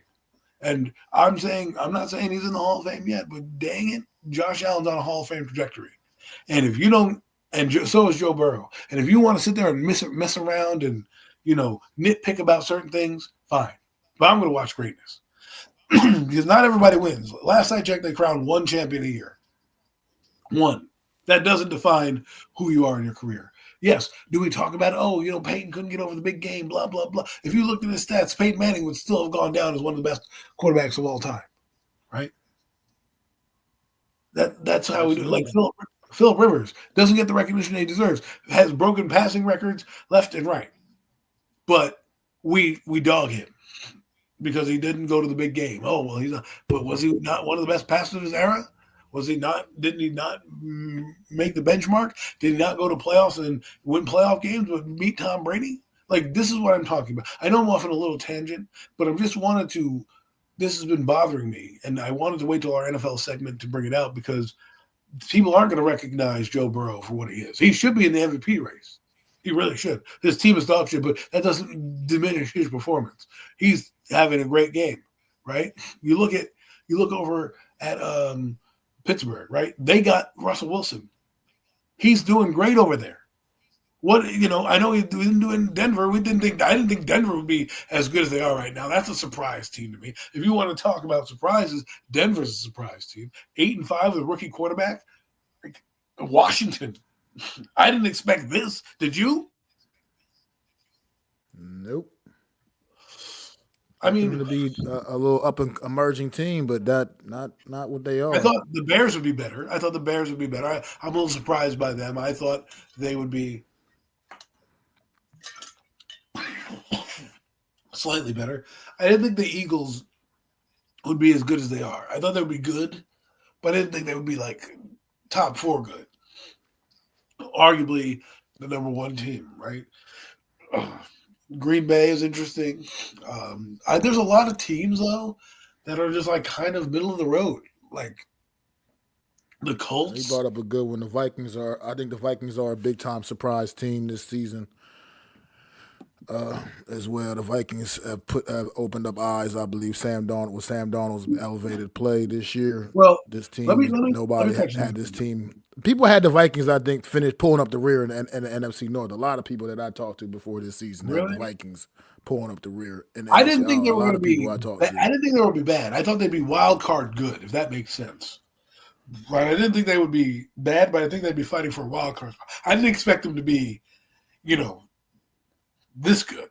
And I'm not saying he's in the Hall of Fame yet, but dang it, Josh Allen's on a Hall of Fame trajectory. And if you don't, and so is Joe Burrow. And if you want to sit there and mess around and, nitpick about certain things, fine. But I'm going to watch greatness. Because not everybody wins. Last I checked, they crowned one champion a year. One. That doesn't define who you are in your career. Yes. Do we talk about, Peyton couldn't get over the big game, blah, blah, blah. If you looked at his stats, Peyton Manning would still have gone down as one of the best quarterbacks of all time. Right? That's how we do it. Like Philip Rivers doesn't get the recognition he deserves. Has broken passing records left and right. But we dog him because he didn't go to the big game. Oh, well, he's not. But was he not one of the best passers of his era? Was he not? Didn't he not make the benchmark? Did he not go to playoffs and win playoff games but beat Tom Brady? Like, this is what I'm talking about. I know I'm off on a little tangent, but I've just wanted to. This has been bothering me, and I wanted to wait till our NFL segment to bring it out because people aren't going to recognize Joe Burrow for what he is. He should be in the MVP race. He really should. His team is dog shit, but that doesn't diminish his performance. He's having a great game, right? You look over at Pittsburgh, right? They got Russell Wilson. He's doing great over there. I know we didn't do it in Denver. I didn't think Denver would be as good as they are right now. That's a surprise team to me. If you want to talk about surprises, Denver's a surprise team. 8-5 with a rookie quarterback. Washington. I didn't expect this. Did you? Nope. I mean, to be a little up and emerging team, but that not what they are. I thought the Bears would be better. I'm a little surprised by them. I thought they would be slightly better. I didn't think the Eagles would be as good as they are. I thought they would be good, but I didn't think they would be like top 4 good. Arguably the number 1 team, right? Green Bay is interesting. There's a lot of teams though that are just like kind of middle of the road, like the Colts. He brought up a good one. I think the Vikings are a big time surprise team this season. As well, the Vikings have opened up eyes. I believe Sam Darnold's elevated play this year. Well, this team, nobody had this team. People had the Vikings, I think, finish pulling up the rear in the NFC North. A lot of people that I talked to before this season had the Vikings pulling up the rear. I didn't think they were going to be. I didn't think they would be bad. I thought they'd be wild card good, if that makes sense. Right? I didn't think they would be bad, but I think they'd be fighting for a wild card. I didn't expect them to be, this good.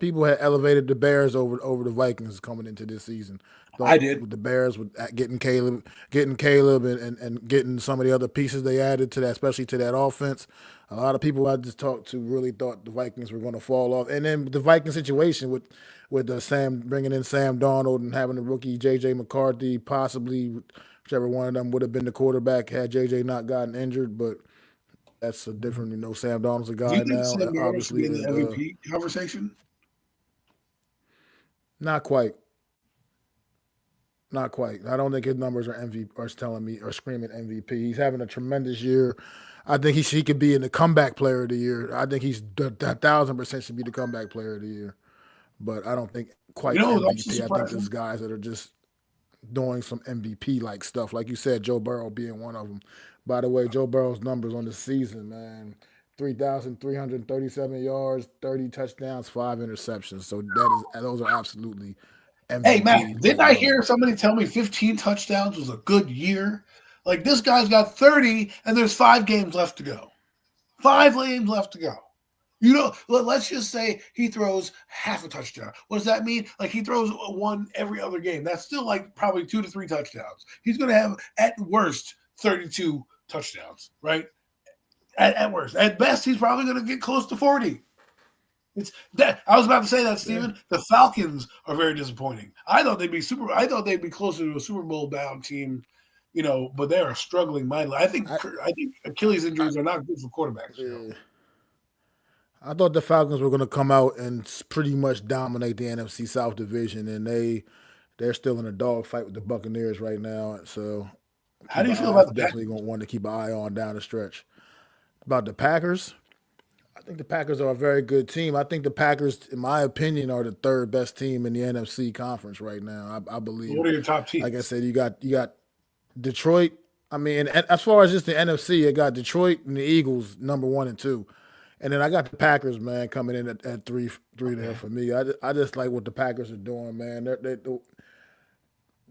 People had elevated the Bears over the Vikings coming into this season. I did. With the Bears with getting Caleb and getting some of the other pieces they added to that, especially to that offense. A lot of people I just talked to really thought the Vikings were going to fall off. And then the Viking situation with bringing in Sam Darnold and having the rookie J.J. McCarthy, possibly whichever one of them would have been the quarterback had J.J. not gotten injured, but that's a different, Sam Darnold's a guy now. Sam Darnold should be in the MVP conversation? Not quite. Not quite. I don't think his numbers are screaming MVP. He's having a tremendous year. I think he could be in the comeback player of the year. I think he's 1,000% should be the comeback player of the year. But I don't think quite MVP. I think there's guys that are just doing some MVP-like stuff. Like you said, Joe Burrow being one of them. By the way, Joe Burrow's numbers on the season, man, 3,337 yards, 30 touchdowns, 5 interceptions. So those are absolutely Hey, Matt, MVP didn't like I running. hear somebody tell me 15 touchdowns was a good year? Like, this guy's got 30, and there's 5 games left to go. 5 games left to go. You know, let's just say he throws half a touchdown. What does that mean? Like, he throws one every other game. That's still like probably 2 to 3 touchdowns. He's going to have, at worst, 32 touchdowns, right? At worst. At best, he's probably going to get close to 40. It's that I was about to say that, Steven. Yeah. The Falcons are very disappointing. I thought they'd be closer to a Super Bowl bound team, but they are struggling mightily. I, I think Achilles I injuries are not good for quarterbacks. yeah. I thought the Falcons were going to come out and pretty much dominate the NFC South division, and they're still in a dogfight with the Buccaneers right now. So How do you feel that's about the definitely Packers? going to want to keep an eye on down the stretch. About the Packers, I think the Packers are a very good team. I think the Packers, in my opinion, are the third best team in the NFC conference right now. I believe. What are your top Like I teams? said, you got Detroit. I mean, and as far as just the NFC, I got Detroit and the Eagles number 1 and 2, and then I got the Packers, man, coming in at three there Okay. for me. I just like what the Packers are doing, man.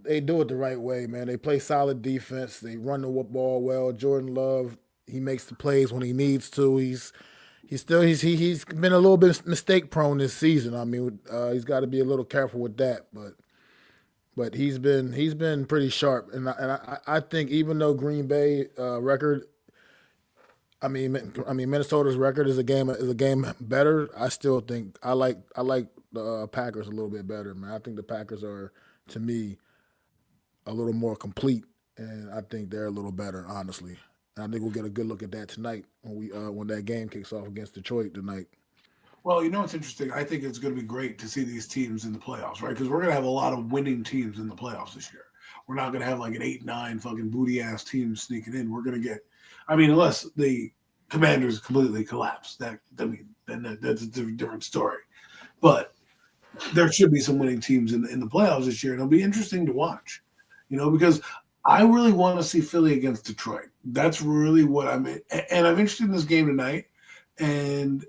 They do it the right way, man. They play solid defense. They run the ball well. Jordan Love, he makes the plays when he needs to. He's been a little bit mistake prone this season. I mean, he's got to be a little careful with that, but he's been pretty sharp, and I think even though Green Bay record, I mean Minnesota's record is a game better. I still think I like the Packers a little bit better, man. I think the Packers are, to me, a little more complete, and I think they're a little better, honestly. And I think we'll get a good look at that tonight when that game kicks off against Detroit tonight. Well, it's interesting. I think it's going to be great to see these teams in the playoffs, right? Because we're going to have a lot of winning teams in the playoffs this year. We're not going to have like an 8-9 fucking booty ass team sneaking in. We're going to get, unless the Commanders completely collapse. That's a different story. But there should be some winning teams in the playoffs this year, and it'll be interesting to watch. Because I really want to see Philly against Detroit. That's really what and I'm interested in this game tonight. And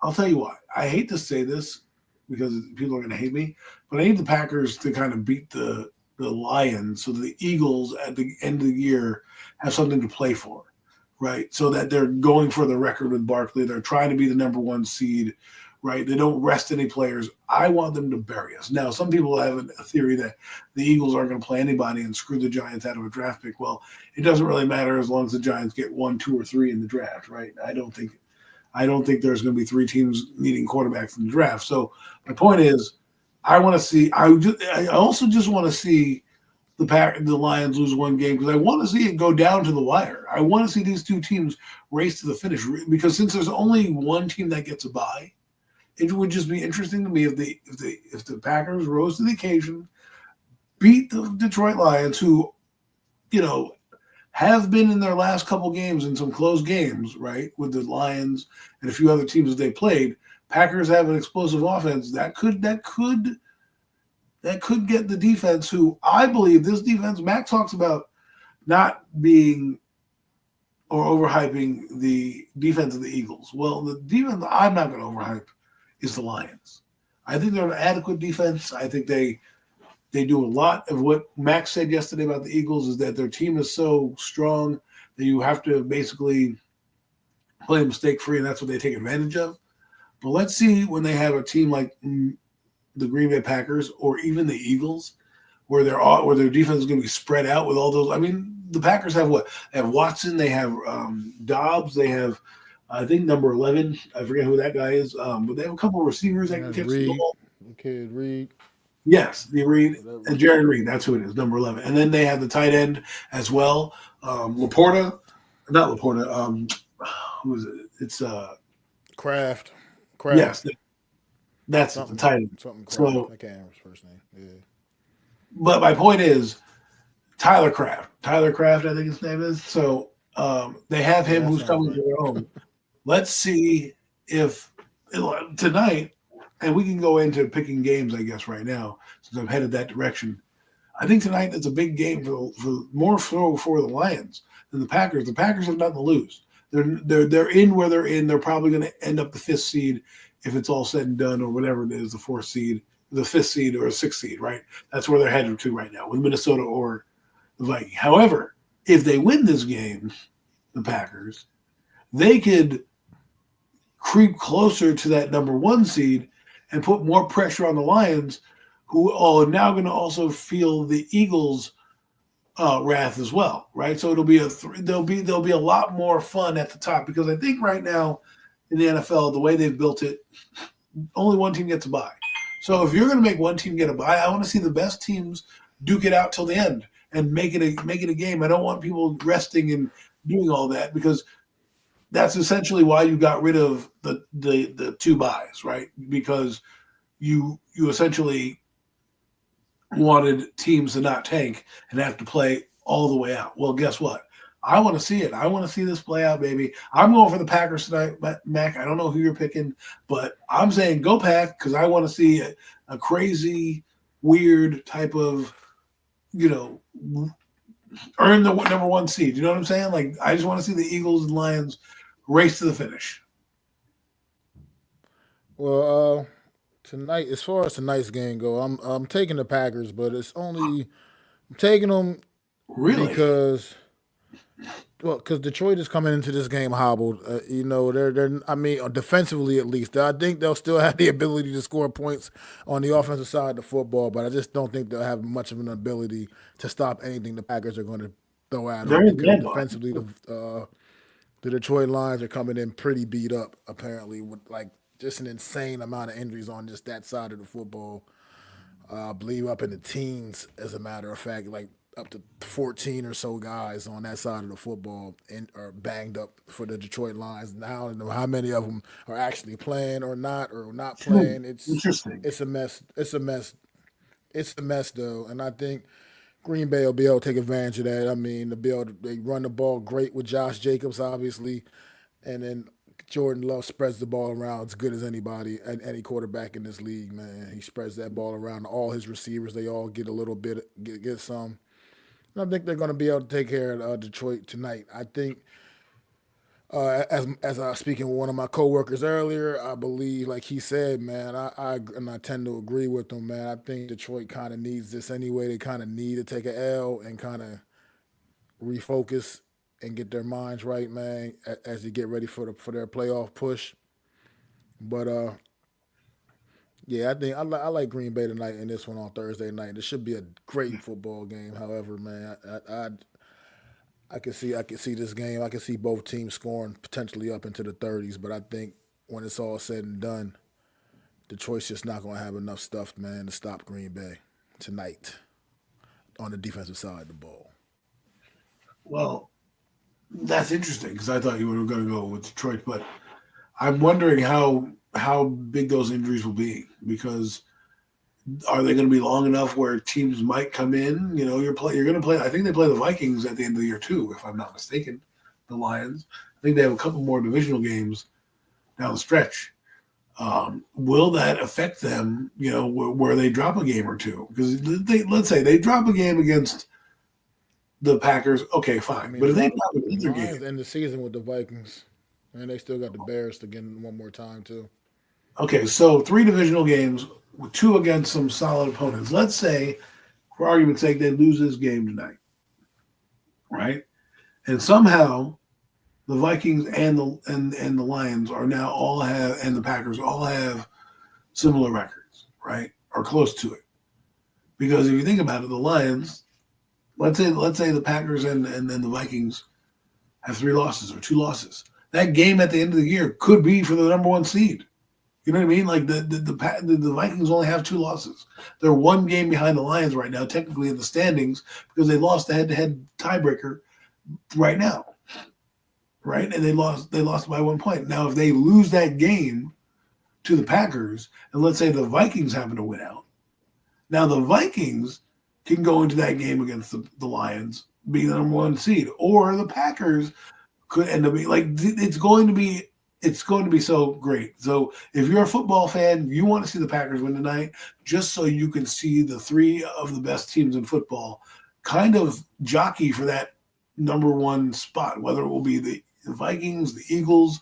I'll tell you what, I hate to say this because people are going to hate me, but I need the Packers to kind of beat the Lions so that the Eagles at the end of the year have something to play for, right? So that they're going for the record with Barkley. They're trying to be the number 1 seed, right? They don't rest any players. I want them to bury us. Now, some people have a theory that the Eagles aren't going to play anybody and screw the Giants out of a draft pick. Well, it doesn't really matter as long as the Giants get 1, 2, or 3 in the draft, right? I don't think there's going to be 3 teams needing quarterbacks in the draft. So my point is, I want to see. I also just want to see the Lions lose 1 game because I want to see it go down to the wire. I want to see these 2 teams race to the finish because since there's only 1 team that gets a bye, it would just be interesting to me if the Packers rose to the occasion, beat the Detroit Lions, who have been in their last couple games in some close games, right, with the Lions and a few other teams that they played. Packers have an explosive offense that could get the defense, who I believe this defense, Mac talks about not being or overhyping the defense of the Eagles. Well, the defense I'm not going to overhype is the Lions. I think they're an adequate defense. I think they do a lot of what Max said yesterday about the Eagles is that their team is so strong that you have to basically play mistake free, and that's what they take advantage of. But let's see when they have a team like the Green Bay Packers or even the Eagles, where their defense is going to be spread out with all those. The Packers have what? They have Watson, they have Dobbs, they have I think number 11. I forget who that guy is, but they have a couple of receivers that can That's catch the Reed, ball. the kid Reed, Yes, the Reed whatever. and Jared Reed. That's who it is, number 11. And then they have the tight end as well, Laporta, not Laporta. Who is it? It's Kraft, yes, Kraft, that's it, the something, tight end. something Kraft. So, I can't remember his first name. Yeah, but my point is Tyler Kraft. Tyler Kraft, I think his name is. So they have yeah, him that who's sounds coming to right. their own. Let's see if tonight, and we can go into picking games, I guess, right now, since I'm headed that direction. I think tonight is a big game for the Lions than the Packers. The Packers have nothing to lose. They're in where they're in. They're probably going to end up the 5th seed if it's all said and done, or whatever it is, the 4th seed. the 5th seed or 6th seed, right? That's where they're headed to right now with Minnesota or the Vikings. However, if they win this game, the Packers, they could creep closer to that number 1 seed and put more pressure on the Lions, who are now going to also feel the Eagles' wrath as well, right? So it'll be there'll be a lot more fun at the top, because I think right now in the NFL, the way they've built it, only one team gets a bye. So if you're going to make one team get a bye, I want to see the best teams duke it out till the end and make it a game. I don't want people resting and doing all that, because that's essentially why you got rid of the 2 byes, right? Because you essentially wanted teams to not tank and have to play all the way out. Well, guess what? I want to see it. I want to see this play out, baby. I'm going for the Packers tonight, Mac. I don't know who you're picking, but I'm saying go Pack, because I want to see a crazy, weird type of, earn the number 1 seed. You know what I'm saying? Like, I just want to see the Eagles and Lions race to the finish. Well, tonight, as far as tonight's game go, I'm taking the Packers, but I'm taking them Really? because Detroit is coming into this game hobbled. They're I mean, defensively at least, I think they'll still have the ability to score points on the offensive side of the football, but I just don't think they'll have much of an ability to stop anything the Packers are going to throw at them, because defensively, the Detroit Lions are coming in pretty beat up, apparently, with like just an insane amount of injuries on just that side of the football. I believe up in the teens, as a matter of fact, like up to 14 or so guys on that side of the football are banged up for the Detroit Lions. Now I don't know how many of them are actually playing or not playing. Interesting. It's a mess. It's a mess. It's a mess though, and I think Green Bay will be able to take advantage of that. I mean, they run the ball great with Josh Jacobs, obviously, and then Jordan Love spreads the ball around as good as anybody and any quarterback in this league, man. He spreads that ball around. All his receivers, they all get a little bit, get some. And I think they're going to be able to take care of Detroit tonight. I think, as I was speaking with one of my coworkers earlier, I believe, like he said, man, I tend to agree with him, man. I think Detroit kind of needs this anyway. They kind of need to take an L and kind of refocus and get their minds right, man, as they get ready for their playoff push. But yeah, I think I like Green Bay tonight in this one on Thursday night. It should be a great football game. However, man, I can see this game. I can see both teams scoring potentially up into the 30s. But I think when it's all said and done, Detroit's just not going to have enough stuff, man, to stop Green Bay tonight on the defensive side of the ball. Well, that's interesting, because I thought you were going to go with Detroit, but I'm wondering how big those injuries will be, because are they going to be long enough where teams might come in? You're going to play. I think they play the Vikings at the end of the year too, if I'm not mistaken. The Lions. I think they have a couple more divisional games down the stretch. Will that affect them? Where they drop a game or two? Because let's say they drop a game against the Packers. Okay, fine. I mean, but if they drop another game, end the season with the Vikings, and they still got the Bears to get in one more time too. Okay, so 3 divisional games, 2 against some solid opponents. Let's say, for argument's sake, they lose this game tonight, right? And somehow the Vikings and the Lions are now and the Packers all have similar records, right? Or close to it. Because if you think about it, the Lions, let's say the Packers and the Vikings have 3 losses or 2 losses. That game at the end of the year could be for the number 1 seed. You know what I mean? Like the Vikings only have 2 losses. They're 1 game behind the Lions right now, technically in the standings, because they lost the head-to-head tiebreaker right now, right? And they lost by 1 point. Now, if they lose that game to the Packers, and let's say the Vikings happen to win out, now the Vikings can go into that game against the Lions, being the number 1 seed, or the Packers could end up being like it's going to be so great. So if you're a football fan, you want to see the Packers win tonight, just so you can see the 3 of the best teams in football kind of jockey for that number 1 spot, whether it will be the Vikings, the Eagles,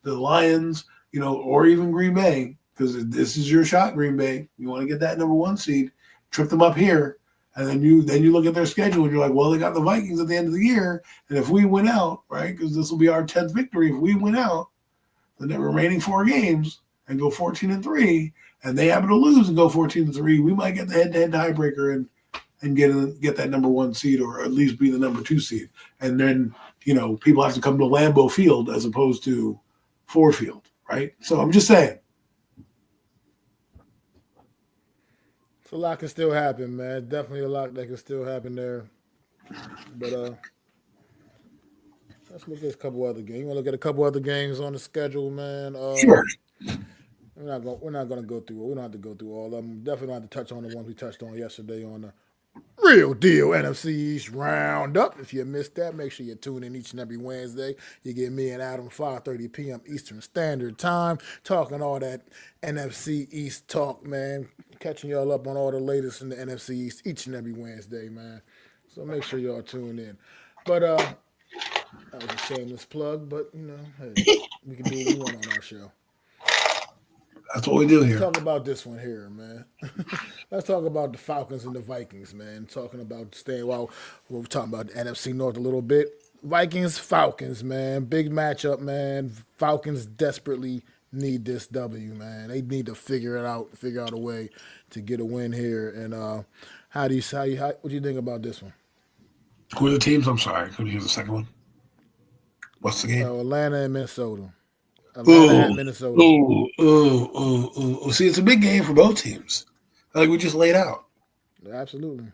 the Lions, or even Green Bay. because this is your shot, Green Bay. You want to get that number 1 seed, trip them up here, and then you look at their schedule and you're like, well, they got the Vikings at the end of the year, and if we win out, right, because this will be our 10th victory, if we win out the remaining 4 games and go 14-3, and they happen to lose and go 14-3, we might get the head-to-head tiebreaker and get that number 1 seed, or at least be the number 2 seed, and then people have to come to Lambeau Field as opposed to Ford Field, right? So I'm just saying. So a lot can still happen, man. Definitely a lot that can still happen there. But let's look at a couple other games. You want to look at a couple other games on the schedule, man? Sure. We're not gonna go through. We don't have to go through all of them. Definitely don't have to touch on the ones we touched on yesterday on the Real Deal NFC East Roundup. If you missed that, make sure you tune in each and every Wednesday. You get me and Adam 5:30 p.m. Eastern Standard Time, talking all that NFC East talk, man. Catching y'all up on all the latest in the NFC East each and every Wednesday, man. So make sure y'all tune in. But that was a shameless plug, but hey, we can do what we want on our show. That's what we do here. Let's talk about this one here, man. Let's talk about the Falcons and the Vikings, man. Talking about we're talking about the NFC North a little bit. Vikings, Falcons, man. Big matchup, man. Falcons desperately need this W, man. They need to figure out a way to get a win here. And what do you think about this one? Who are the teams? I'm sorry. Could you hear the second one? What's the game? Atlanta and Minnesota. Atlanta at Minnesota. See, it's a big game for both teams. Like we just laid out. Absolutely.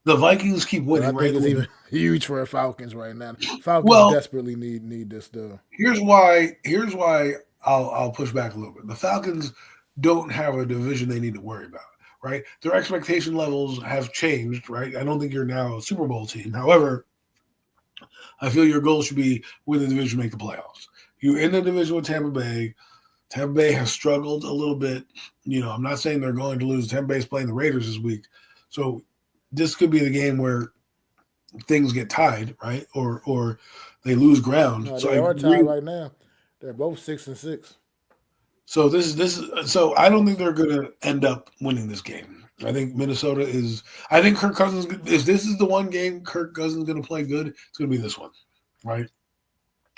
The Vikings keep winning. I think it's even huge for the Falcons right now. Falcons desperately need this stuff. Here's why I'll push back a little bit. The Falcons don't have a division they need to worry about, right? Their expectation levels have changed, right? I don't think you're now a Super Bowl team. However, I feel your goal should be win the division, make the playoffs. You're in the division with Tampa Bay. Tampa Bay has struggled a little bit. I'm not saying they're going to lose. Tampa Bay's playing the Raiders this week. So this could be the game where things get tied, right? Or they lose ground. No, so they are tied right now. They're both 6-6. So so I don't think they're going to end up winning this game. I think Minnesota is. I think Kirk Cousins. If this is the one game Kirk Cousins is going to play good, it's going to be this one, right?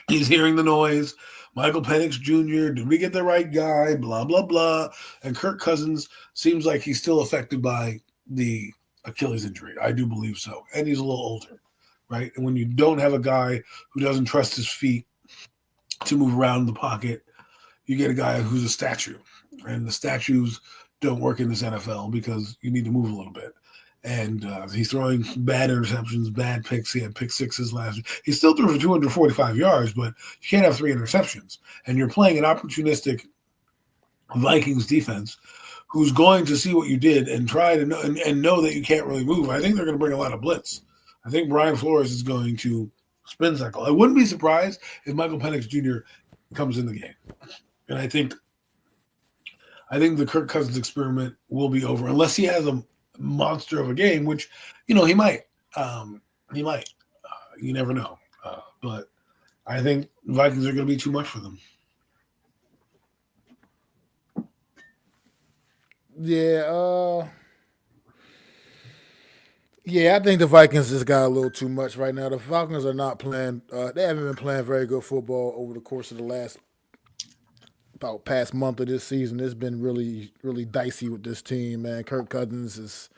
He's hearing the noise. Michael Penix Jr., did we get the right guy? Blah, blah, blah. And Kirk Cousins seems like he's still affected by the Achilles injury. I do believe so. And he's a little older, right? And when you don't have a guy who doesn't trust his feet to move around the pocket, you get a guy who's a statue. And the statues don't work in this NFL because you need to move a little bit. And he's throwing bad interceptions, bad picks. He had pick sixes last year. He still threw for 245 yards, but you can't have 3 interceptions. And you're playing an opportunistic Vikings defense who's going to see what you did and try to know and know that you can't really move. I think they're going to bring a lot of blitz. I think Brian Flores is going to spin cycle. I wouldn't be surprised if Michael Penix Jr. comes in the game. And I think the Kirk Cousins experiment will be over unless he has a monster of a game, which he might. You never know. But I think Vikings are going to be too much for them. Yeah, I think the Vikings just got a little too much right now. The Falcons are not playing. They haven't been playing very good football over the course of the past month of this season. It's been really, really dicey with this team, man. Kirk Cousins is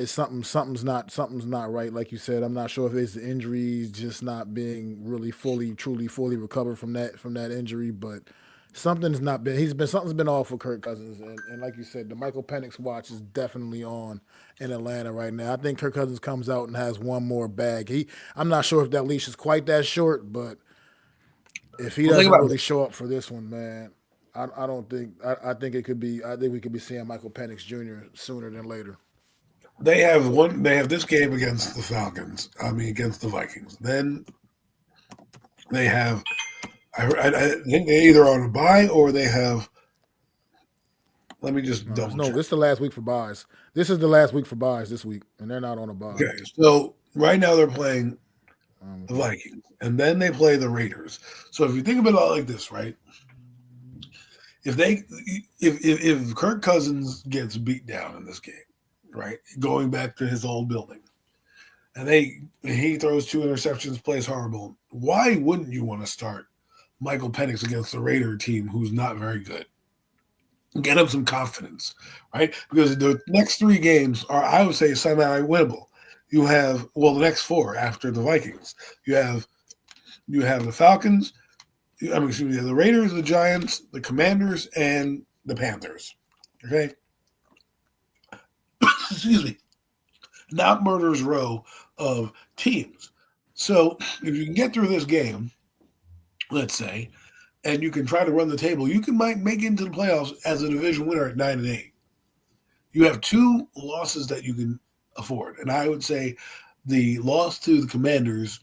something's not right. Like you said, I'm not sure if it's the injuries, just not being really fully recovered from that injury, but something's been off for Kirk Cousins. And like you said, the Michael Penix watch is definitely on in Atlanta right now. I think Kirk Cousins comes out and has one more bag. I'm not sure if that leash is quite that short, but if he doesn't really show up for this one, man, I don't think. I think it could be. I think we could be seeing Michael Penix Jr. sooner than later. They have this game against the Falcons. Against the Vikings. Then they have. I think they either on a bye or they have. Let me just double check. No, this is the last week for buys. This is the last week for buys this week, and they're not on a bye. Okay, so right now they're playing the Vikings, and then they play the Raiders. So if you think about it like this, right? if Kirk Cousins gets beat down in this game, right, going back to his old building, and he throws 2 interceptions, plays horrible, why wouldn't you want to start Michael Penix against the Raider team who's not very good? Get him some confidence, right? Because the next 3 games are, I would say, semi-winnable. You have the next 4 after the Vikings. You have the Falcons. The Raiders, the Giants, the Commanders, and the Panthers. Okay, excuse me. Not murder's row of teams. So if you can get through this game, let's say, and you can try to run the table, you might make it into the playoffs as a division winner at 9-8. You have 2 losses that you can afford, and I would say the loss to the Commanders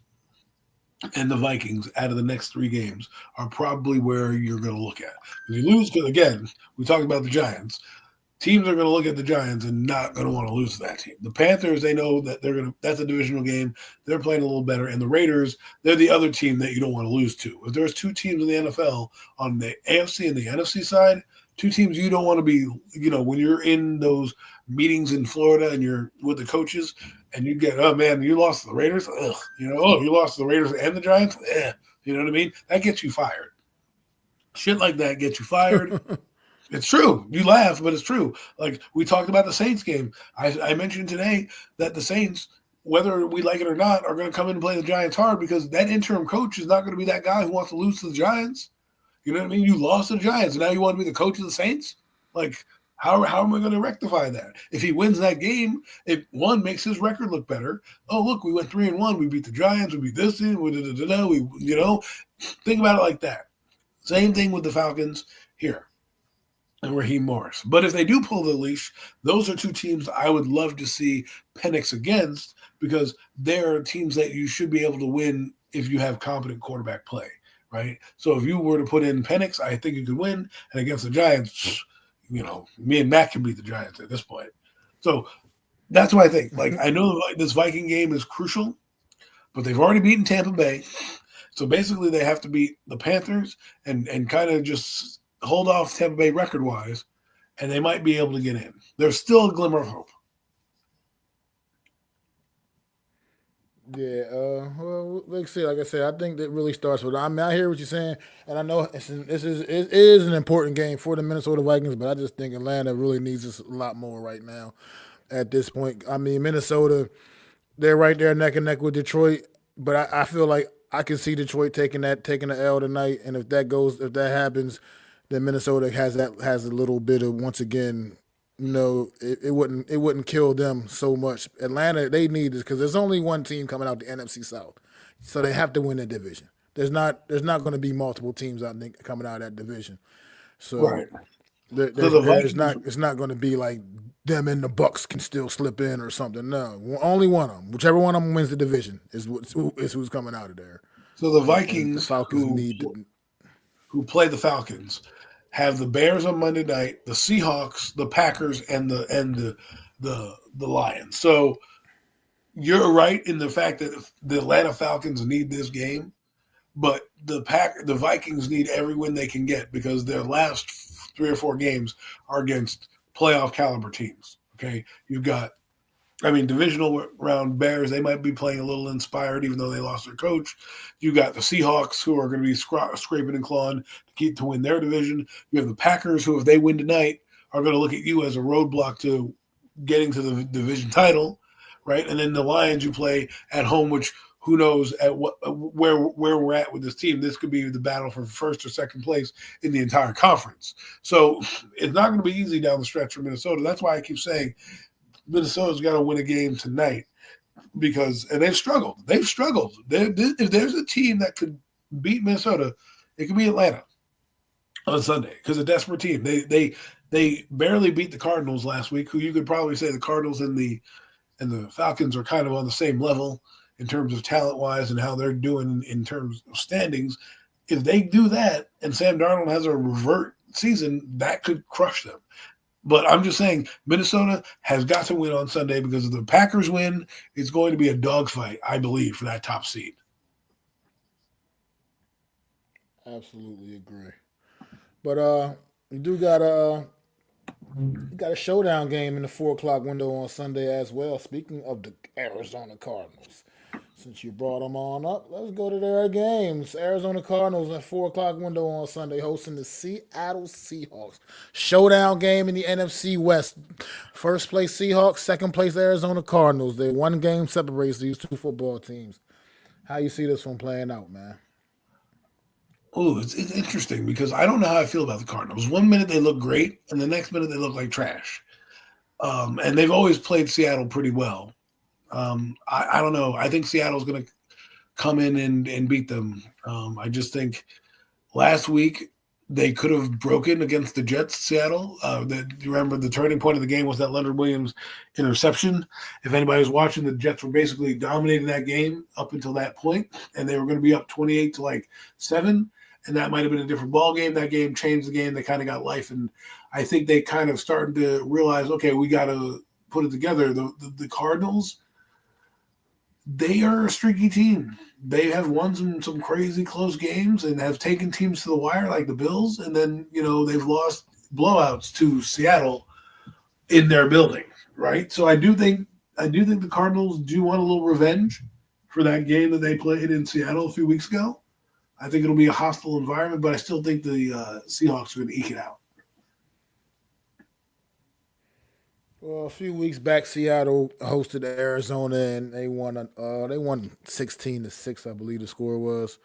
and the Vikings out of the next 3 games are probably where you're going to look at. If you lose, because again, we talked about the Giants. Teams are going to look at the Giants and not going to want to lose to that team. The Panthers, they know that that's a divisional game. They're playing a little better. And the Raiders, they're the other team that you don't want to lose to. If there's 2 teams in the NFL on the AFC and the NFC side, 2 teams you don't want to be, when you're in those meetings in Florida and you're with the coaches and you get, oh man, you lost to the Raiders. Ugh. You lost to the Raiders and the Giants. You know what I mean? That gets you fired. Shit like that gets you fired. It's true. You laugh, but it's true. Like we talked about the Saints game. I mentioned today that the Saints, whether we like it or not, are going to come in and play the Giants hard because that interim coach is not going to be that guy who wants to lose to the Giants. You know what I mean? You lost to the Giants, and now you want to be the coach of the Saints? Like, how am I going to rectify that? If he wins that game, it, one, makes his record look better. Oh, look, we went 3-1. We beat the Giants. We beat this team. We think about it like that. Same thing with the Falcons here and Raheem Morris. But if they do pull the leash, those are 2 teams I would love to see Penix against because they're teams that you should be able to win if you have competent quarterback play, right? So if you were to put in Penix, I think you could win. And against the Giants, me and Matt can beat the Giants at this point. So that's what I think. Like, I know this Viking game is crucial, but they've already beaten Tampa Bay. So basically they have to beat the Panthers and kind of just hold off Tampa Bay record-wise, and they might be able to get in. There's still a glimmer of hope. Yeah, well, let's see. Like I said, I think that really starts with. I mean, I hear what you're saying, and I know it is an important game for the Minnesota Vikings, but I just think Atlanta really needs us a lot more right now. At this point, I mean, Minnesota, they're right there neck and neck with Detroit, but I feel like I can see Detroit taking the L tonight, and if that happens, then Minnesota has a little bit of once again. It wouldn't kill them so much. Atlanta, they need this because there's only one team coming out the NFC South, so they have to win that division. There's not going to be multiple teams coming out of that division, so Right. So the Vikings, it's not going to be like them and the Bucks can still slip in or something. No, only one of them, whichever one of them wins the division is who's coming out of there. so the And the Vikings Falcons need. who play the Falcons have the Bears on Monday night, the Seahawks, the Packers, and the Lions. So you're right in the fact that the Atlanta Falcons need this game, but the Vikings need every win they can get because their last 3 or 4 games are against playoff caliber teams. Okay, you've got, divisional round Bears, they might be playing a little inspired even though they lost their coach. You got the Seahawks who are going to be scraping and clawing to win their division. You have the Packers who, if they win tonight, are going to look at you as a roadblock to getting to the division title, right? And then the Lions you play at home, which who knows where we're at with this team. This could be the battle for first or second place in the entire conference. So it's not going to be easy down the stretch for Minnesota. That's why I keep saying Minnesota's got to win a game tonight and they've struggled. If there's a team that could beat Minnesota, it could be Atlanta on Sunday because a desperate team. They barely beat the Cardinals last week, who you could probably say the Cardinals and the Falcons are kind of on the same level in terms of talent-wise and how they're doing in terms of standings. If they do that and Sam Darnold has a revert season, that could crush them. But I'm just saying Minnesota has got to win on Sunday because if the Packers win, it's going to be a dogfight, I believe, for that top seed. Absolutely agree. But You do got a showdown game in the 4 o'clock window on Sunday as well. Speaking of the Arizona Cardinals, since you brought them on up, let's go to their games. Arizona Cardinals at 4 o'clock window on Sunday, hosting the Seattle Seahawks. Showdown game in the NFC West. First place Seahawks, second place Arizona Cardinals. They one game separates these two football teams. How you see this one playing out, man? Oh, it's interesting because I don't know how I feel about the Cardinals. One minute they look great, and the next minute they look like trash. And they've always played Seattle pretty well. I don't know. I think Seattle's going to come in and beat them. I just think last week they could have broken against the Jets, Seattle. You remember the turning point of the game was that Leonard Williams interception. If anybody was watching, the Jets were basically dominating that game up until that point, and they were going to be up 28 to like 7. And that might have been a different ball game. That game changed the game. They kind of got life. And I think they kind of started to realize, okay, we got to put it together. The Cardinals, they are a streaky team. They have won some crazy close games and have taken teams to the wire like the Bills. And then, they've lost blowouts to Seattle in their building, right? So I do think the Cardinals do want a little revenge for that game that they played in Seattle a few weeks ago. I think it'll be a hostile environment, but I still think the Seahawks are going to eke it out. Well, a few weeks back, Seattle hosted Arizona, and they won. They won 16-6, I believe the score was.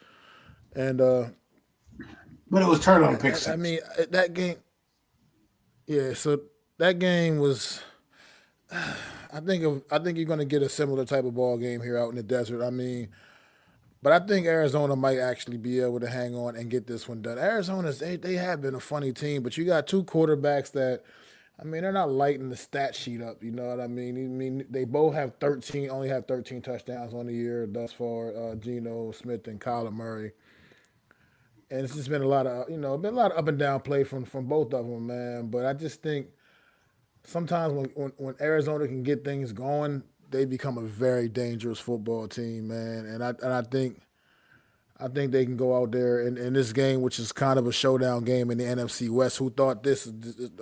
And but it was turned on a pick six. I mean, that game. Yeah, so that game was. I think you're going to get a similar type of ball game here out in the desert. I mean. But I think Arizona might actually be able to hang on and get this one done. Arizona's they have been a funny team, but you got two quarterbacks that, I mean, they're not lighting the stat sheet up. You know what I mean? I mean, they both have only have 13 touchdowns on the year thus far. Geno Smith and Kyler Murray, and it's just been a lot of been a lot of up and down play from both of them, man. But I just think sometimes when Arizona can get things going, they become a very dangerous football team, man. And I think they can go out there in this game, which is kind of a showdown game in the NFC West. Who thought this?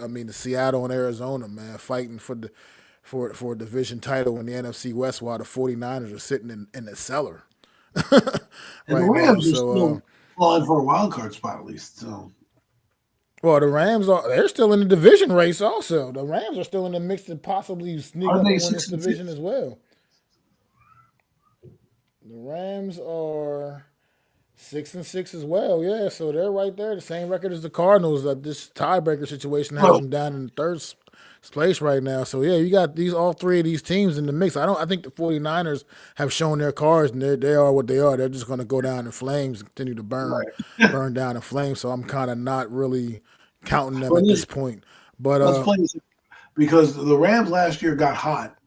I mean, the Seattle and Arizona, man, fighting for a division title in the NFC West, while the 49ers are sitting in the cellar. And right the Rams now. are still flying for a wild card spot at least. So. Well, the Rams they're still in the division race also. The Rams are still in the mix to possibly sneak up and win this division as well. The Rams are 6-6 as well, yeah. So they're right there, the same record as the Cardinals. This tiebreaker situation has them down in third place right now. So yeah, you got all three of these teams in the mix. I think the 49ers have shown their cards, and they are what they are. They're just going to go down in flames and continue to burn down in flames. So I'm kind of not really counting them at this point. But let's play this because the Rams last year got hot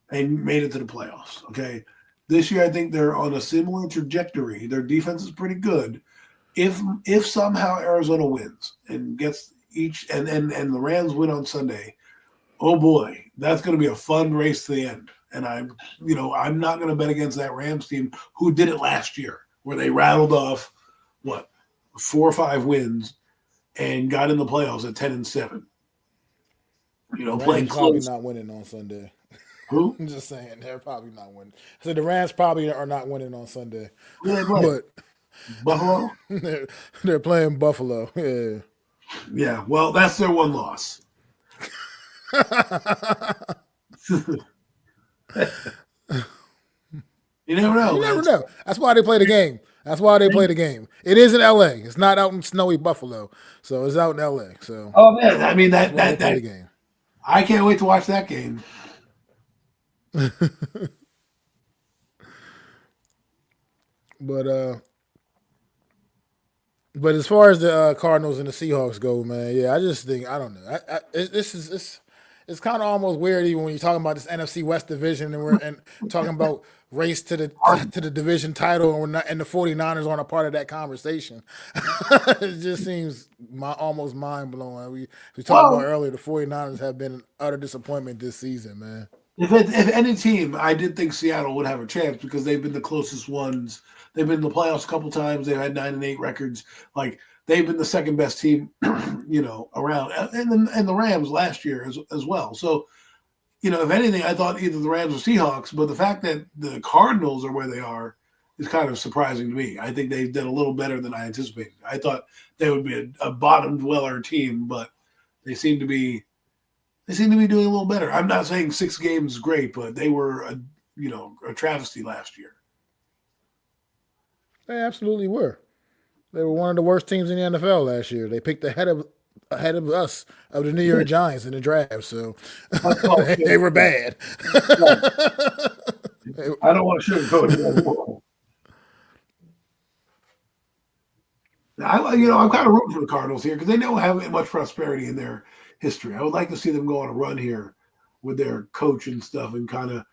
and made it to the playoffs. Okay. This year, I think they're on a similar trajectory. Their defense is pretty good. If somehow Arizona wins and gets and the Rams win on Sunday, oh boy, that's going to be a fun race to the end. And I'm not going to bet against that Rams team who did it last year, where they rattled off 4 or 5 wins and got in the playoffs at 10-7. Playing close. Probably not winning on Sunday. Who? I'm just saying they're probably not winning. So the Rams probably are not winning on Sunday. Yeah, but Buffalo? They're playing Buffalo. Yeah. Yeah. Well, that's their one loss. You never know. You never know. That's why they play the game. It is in LA. It's not out in snowy Buffalo. So it's out in LA. So man, I mean that game. I can't wait to watch that game. But as far as the Cardinals and the Seahawks go, man, yeah, I just think I don't know. It's kind of almost weird even when you're talking about this NFC West division and we're talking about race to the division title, and we're not, and the 49ers aren't a part of that conversation. It just seems almost mind blowing. We talked about earlier, the 49ers have been an utter disappointment this season, man. If any team, I did think Seattle would have a chance because they've been the closest ones. They've been in the playoffs a couple times. They've had 9-8 records. Like they've been the second best team, around, and the Rams last year as well. So, if anything, I thought either the Rams or Seahawks, but the fact that the Cardinals are where they are is kind of surprising to me. I think they've done a little better than I anticipated. I thought they would be a bottom dweller team, but they seem to be doing a little better. I'm not saying 6 games is great, but they were a travesty last year. They absolutely were. They were one of the worst teams in the NFL last year. They picked ahead of us of the New York Giants in the draft, so they were bad. I don't want to sugarcoat it. I'm kind of rooting for the Cardinals here because they don't have much prosperity in their history. I would like to see them go on a run here with their coach and stuff, and kind of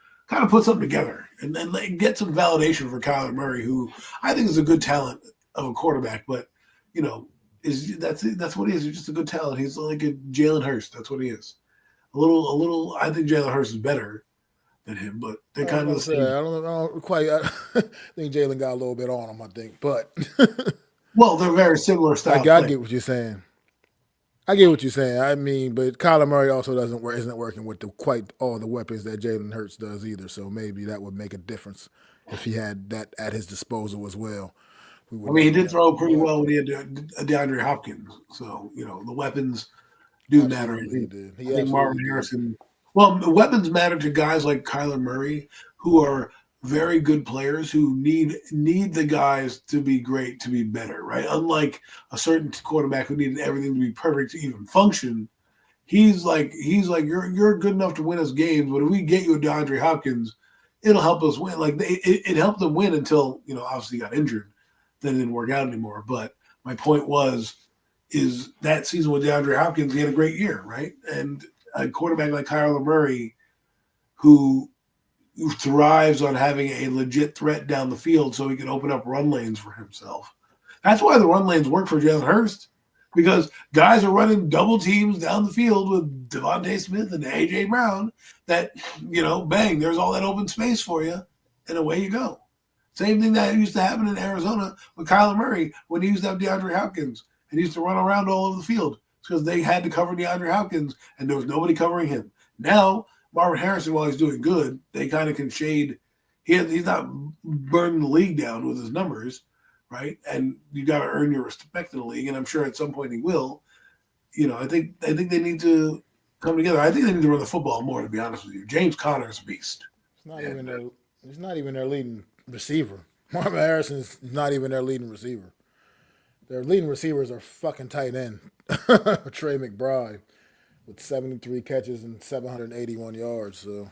put something together, and then get some validation for Kyler Murray, who I think is a good talent of a quarterback, but that's what he is. He's just a good talent. He's like a Jalen Hurts. That's what he is. A little. I think Jalen Hurts is better than him, but they kind of the same. I don't quite. I think Jalen got a little bit on him. I think, but well, they're very similar style. I get what you're saying. I get what you're saying. I mean, but Kyler Murray also isn't working with quite all the weapons that Jalen Hurts does either. So maybe that would make a difference if he had that at his disposal as well. He did throw pretty well when he had DeAndre Hopkins. So the weapons do matter. He did. I think Marvin Harrison. Well, the weapons matter to guys like Kyler Murray, who are very good players who need the guys to be great to be better, right? Unlike a certain quarterback who needed everything to be perfect to even function. He's like you're good enough to win us games, but if we get you a DeAndre Hopkins, it'll help us win. Like it helped them win until obviously he got injured, then it didn't work out anymore. But my point is that season with DeAndre Hopkins, he had a great year, right? And a quarterback like Kyler Murray, who thrives on having a legit threat down the field so he can open up run lanes for himself. That's why the run lanes work for Jalen Hurts, because guys are running double teams down the field with Devontae Smith and A.J. Brown that, bang, there's all that open space for you, and away you go. Same thing that used to happen in Arizona with Kyler Murray when he used to have DeAndre Hopkins, and he used to run around all over the field because they had to cover DeAndre Hopkins, and there was nobody covering him. Now, Marvin Harrison, while he's doing good, they kind of can shade. He's not burning the league down with his numbers, right? And you got to earn your respect in the league, and I'm sure at some point he will. I think they need to come together. I think they need to run the football more, to be honest with you. James Conner's a beast. He's not even their leading receiver. Marvin Harrison is not even their leading receiver. Their leading receivers are fucking tight end. Trey McBride with 73 catches and 781 yards. So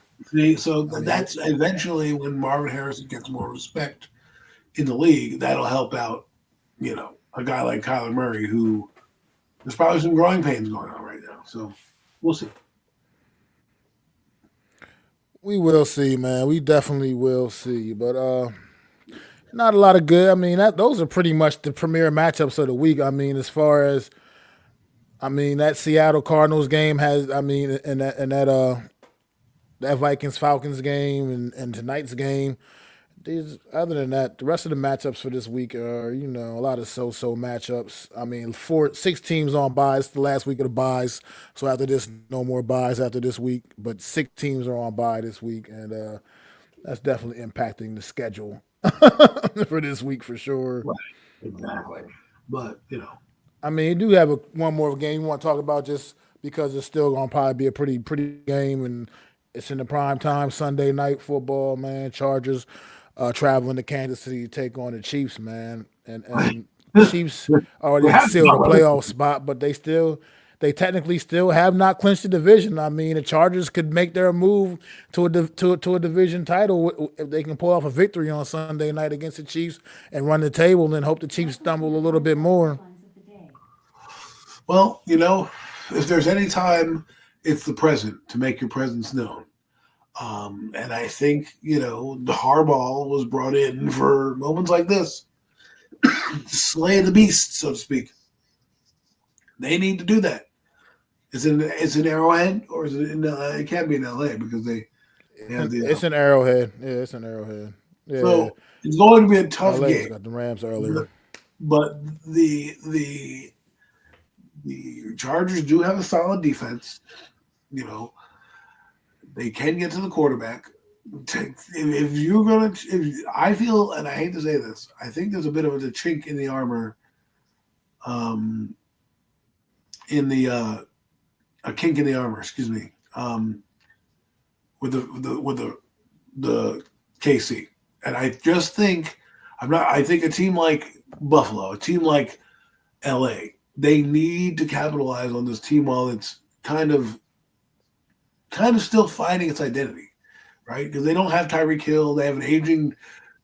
that's eventually when Marvin Harrison gets more respect in the league. That'll help out, a guy like Kyler Murray, who there's probably some growing pains going on right now. So we'll see. We will see, man. We definitely will see. But not a lot of good. I mean, those are pretty much the premier matchups of the week. I mean, as far as that Seattle Cardinals game has, and that Vikings Falcons game and tonight's game. Other than that, the rest of the matchups for this week are, a lot of so-so matchups. I mean, 6 teams on buys. It's the last week of the buys. So after this, no more buys after this week. But 6 teams are on buy this week, and that's definitely impacting the schedule for this week for sure. Right. Exactly. But, you do have one more game you want to talk about just because it's still going to probably be a pretty game, and it's in the prime time Sunday night football, man. Chargers traveling to Kansas City to take on the Chiefs, man. And the Chiefs already sealed a playoff spot, but they technically still have not clinched the division. I mean, the Chargers could make their move to a division title if they can pull off a victory on Sunday night against the Chiefs and run the table and hope the Chiefs stumble a little bit more. Well, if there's any time, it's the present to make your presence known. And I think, the Harbaugh was brought in for moments like this, to slay the beast, so to speak. They need to do that. It's in Arrowhead, or is it in it can't be in LA because they have the. It's an Arrowhead. Yeah, it's an Arrowhead. Yeah. So it's going to be a tough game. Got the Rams earlier. But the Chargers do have a solid defense. You know, they can get to the quarterback. If you're gonna, I feel, and I hate to say this, I think there's a bit of a chink in the armor, um, in the a kink in the armor. Excuse me, with the KC, and I just think I'm not. I think a team like Buffalo, a team like LA, they need to capitalize on this team while it's kind of still finding its identity, right? Because they don't have Tyreek Hill, they have an aging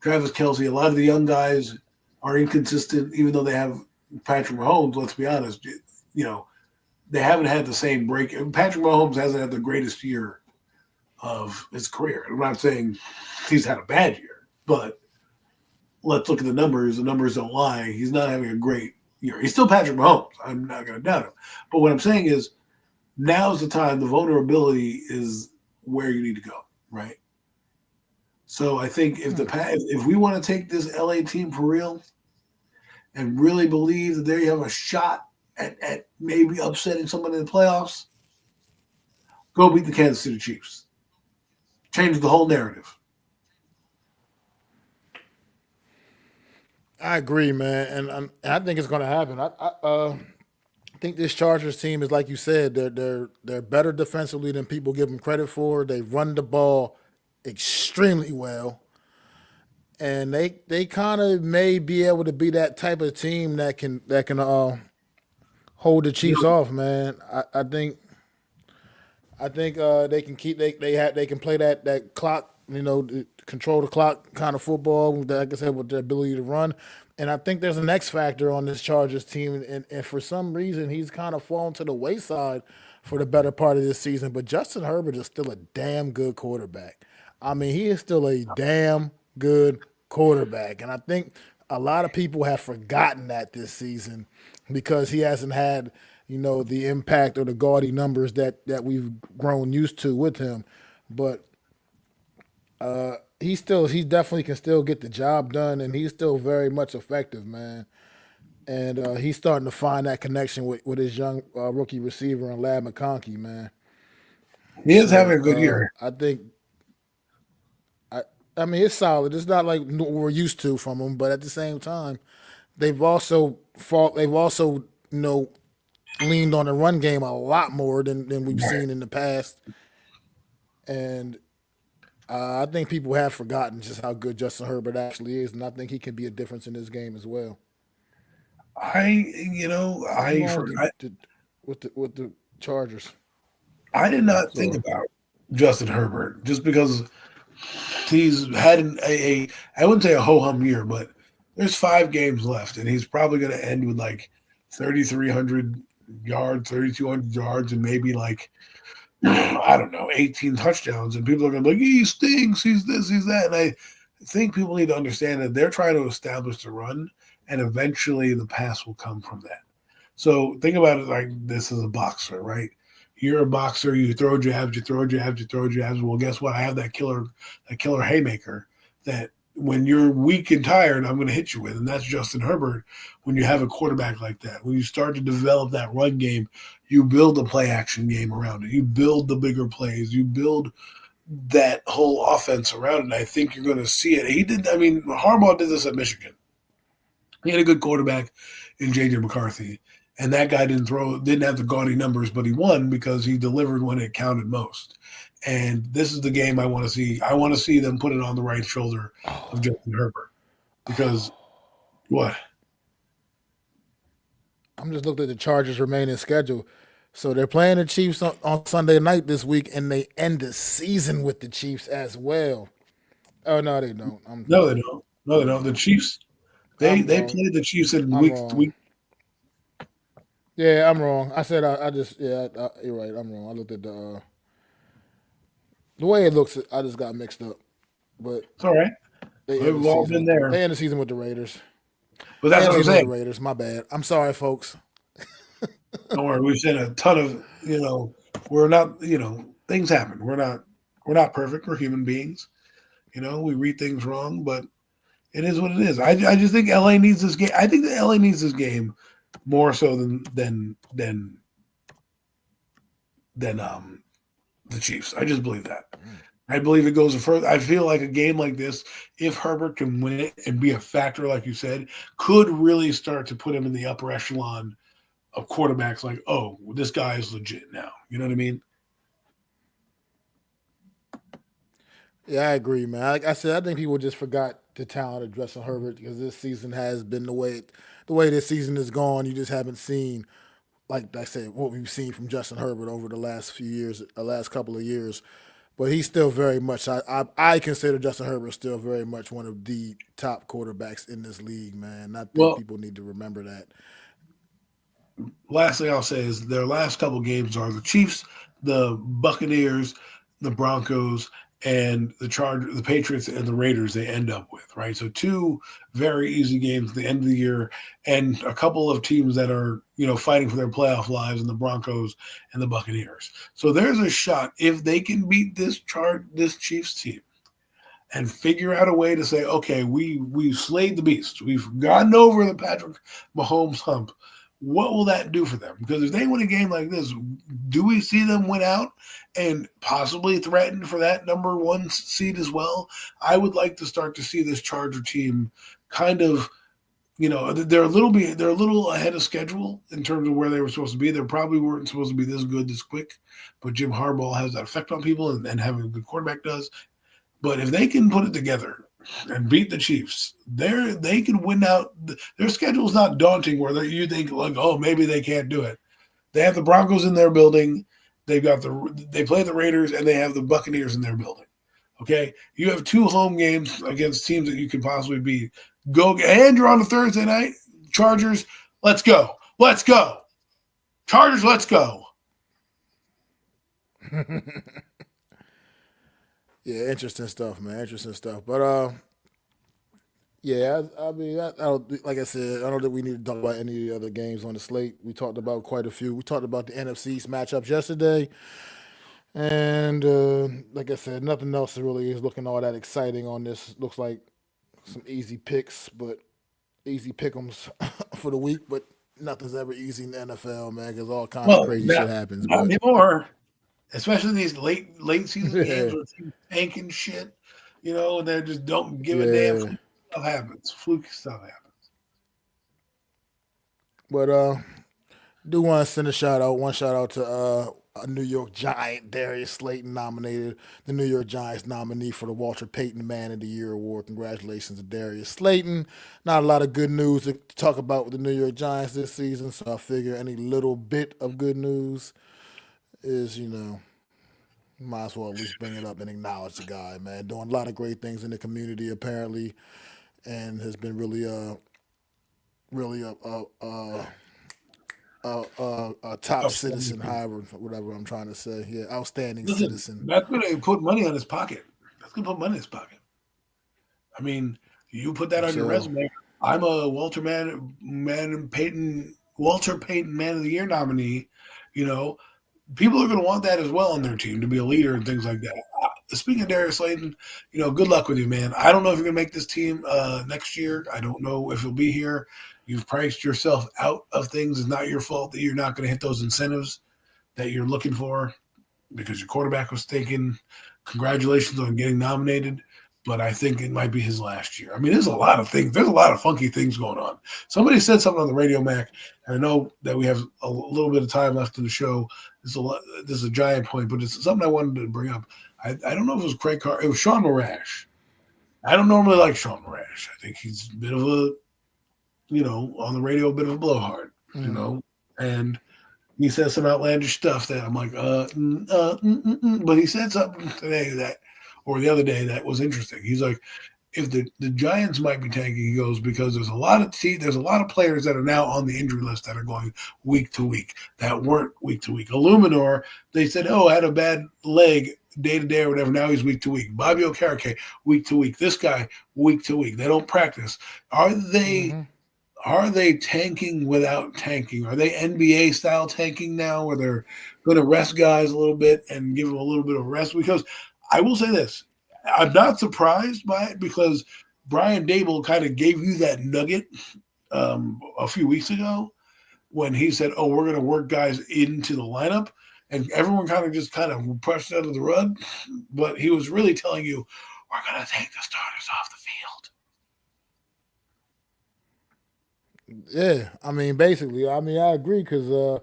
Travis Kelce. A lot of the young guys are inconsistent, even though they have Patrick Mahomes. Let's be honest, they haven't had the same break. Patrick Mahomes hasn't had the greatest year of his career. I'm not saying he's had a bad year, but let's look at the numbers. The numbers don't lie. He's not having a great year. He's still Patrick Mahomes. I'm not going to doubt him. But what I'm saying is, now's the time. The vulnerability is where you need to go, right? So I think if we want to take this LA team for real and really believe that they have a shot at maybe upsetting someone in the playoffs, go beat the Kansas City Chiefs. Change the whole narrative. I agree, man, and I think it's going to happen. I think this Chargers team is like you said. They're better defensively than people give them credit for. They run the ball extremely well, and they kind of may be able to be that type of team that can hold the Chiefs off, man. I think they can keep they can play that clock, control the clock kind of football. Like I said, with their ability to run, and I think there's an X factor on this Chargers team, and for some reason he's kind of fallen to the wayside for the better part of this season. But Justin Herbert is still a damn good quarterback. I mean, he is still a damn good quarterback, and I think a lot of people have forgotten that this season because he hasn't had the impact or the gaudy numbers that we've grown used to with him. But he definitely can still get the job done, and he's still very much effective, man. And he's starting to find that connection with his young rookie receiver and Lad McConkey, man. He is having a good So year. I think I mean it's solid. It's not like what we're used to from him, but at the same time, They've also leaned on the run game a lot more than we've Right. seen in the past, and I think people have forgotten just how good Justin Herbert actually is, and I think he can be a difference in this game as well. What's I wrong with forgot. the Chargers? I did not think Sorry. about Justin Herbert just because he's had I wouldn't say a ho hum year, but there's 5 games left, and he's probably going to end with like 3,300 yards, 3,200 yards, and maybe like I don't know, 18 touchdowns. And people are going to be like, he stinks, he's this, he's that. And I think people need to understand that they're trying to establish the run, and eventually the pass will come from that. So think about it like this is a boxer, right? You're a boxer, you throw jabs, you throw jabs, you throw jabs. Well, guess what? I have that killer haymaker that when you're weak and tired, I'm going to hit you with. And that's Justin Herbert. When you have a quarterback like that, when you start to develop that run game, you build a play action game around it. You build the bigger plays. You build that whole offense around it. And I think you're going to see it. Harbaugh did this at Michigan. He had a good quarterback in J.J. McCarthy, and that guy didn't have the gaudy numbers, but he won because he delivered when it counted most. And this is the game I want to see. I want to see them put it on the right shoulder of Oh, Justin Herbert because what? I'm just looking at the Chargers' remaining schedule. So they're playing the Chiefs on Sunday night this week, and they end the season with the Chiefs as well. Oh no, they don't. No, they don't. No, they don't. The Chiefs. They I'm they wrong. played the Chiefs in I'm week. wrong. Yeah, I'm wrong. I said I just you're right. I'm wrong. I looked at the way it looks. I just got mixed up. But It's all right. they end the We've all been season. there, They end the season with the Raiders. but They that's end what the I'm season with the saying. Raiders. My bad. I'm sorry, folks. Don't worry. We've seen a ton of We're not. Things happen. We're not perfect. We're human beings. We read things wrong, but It is what it is. I just think LA needs this game. I think that LA needs this game more so than the Chiefs. I just believe that. I believe it goes further. I feel like a game like this, if Herbert can win it and be a factor, like you said, could really start to put him in the upper echelon of quarterbacks. Like, oh, this guy is legit now. You know what I mean? Yeah, I agree, man. Like I said, I think people just forgot the talent of Justin Herbert because this season has been the way this season is gone. You just haven't seen, like I said, what we've seen from Justin Herbert over the last few years, the last couple of years. But he's still very much. I consider Justin Herbert still very much one of the top quarterbacks in this league, man. I think Well, people need to remember that. last thing I'll say is their last couple games are the Chiefs, the Buccaneers, the Broncos, and the Patriots, and the Raiders. They end up with right. So two very easy games at the end of the year, and a couple of teams that are fighting for their playoff lives, in the Broncos and the Buccaneers. So there's a shot if they can beat this Chiefs team and figure out a way to say, okay, we've slayed the beast. We've gotten over the Patrick Mahomes hump. What will that do for them? Because if they win a game like this, do we see them win out and possibly threaten for that number one seed as well? I would like to start to see this Charger team kind of, they're a little ahead of schedule in terms of where they were supposed to be. They probably weren't supposed to be this good this quick, but Jim Harbaugh has that effect on people, and having a good quarterback does. But if they can put it together and beat the Chiefs, they can win out. Their schedule is not daunting where you think like, oh, maybe they can't do it. They have the Broncos in their building. They play the Raiders, and they have the Buccaneers in their building. Okay, you have two home games against teams that you can possibly beat. Go, and you're on a Thursday night. Chargers, let's go. Let's go. Chargers, let's go. Yeah, interesting stuff, man. Interesting stuff. But yeah, I mean, I don't, like I said, I don't think we need to talk about any other games on the slate. We talked about quite a few. We talked about the NFC's matchups yesterday, and like I said, nothing else really is looking all that exciting on this. Looks like some easy picks, but easy pick'ems for the week. But nothing's ever easy in the NFL, man, because all kind of Well, crazy shit happens. not But anymore. Especially these late season games yeah, where teams tanking shit, and they just don't give a damn. yeah. Fluke stuff happens. Fluke stuff happens. But do want to send one shout out to a New York Giant, Darius Slayton, nominated the New York Giants nominee for the Walter Payton Man of the Year award. Congratulations to Darius Slayton. Not a lot of good news to talk about with the New York Giants this season, so I figure any little bit of good news is, might as well at least bring it up and acknowledge the guy, man. Doing a lot of great things in the community apparently, and has been really a top citizen, however, whatever I'm trying to say. Yeah, outstanding Listen, citizen. that's going to put money on his pocket. That's going to put money in his pocket. I mean, you put that For on your sure. resume. I'm a Walter Payton Man of the Year nominee. You know, people are going to want that as well on their team to be a leader and things like that. Speaking of Darius Slayton, good luck with you, man. I don't know if you're going to make this team next year. I don't know if you'll be here. You've priced yourself out of things. It's not your fault that you're not going to hit those incentives that you're looking for because your quarterback was taken. Congratulations on getting nominated, but I think it might be his last year. I mean, there's a lot of things. There's a lot of funky things going on. Somebody said something on the radio, Mac, and I know that we have a little bit of time left in the show. This is a giant point, but it's something I wanted to bring up. I don't know if it was Craig Carr. It was Sean Morash. I don't normally like Sean Morash. I think he's a bit of a, on the radio, a bit of a blowhard, Mm-hmm. and he says some outlandish stuff that I'm like, but he said something today or the other day that was interesting. He's like, if the Giants might be tanking, he goes, because there's a lot of players that are now on the injury list that are going week to week that weren't week to week. Illuminor, they said, I had a bad leg day to day or whatever. Now he's week to week. Bobby Okereke, week to week. This guy, week to week. They don't practice. Are they Mm-hmm. are they tanking without tanking? Are they NBA style tanking now where they're going to rest guys a little bit and give them a little bit of rest? Because I will say this, I'm not surprised by it because Brian Dable kind of gave you that nugget a few weeks ago when he said, "Oh, we're going to work guys into the lineup," and everyone kind of pushed it under the rug. But he was really telling you, "We're going to take the starters off the field." Yeah, I mean, basically, I mean, I agree because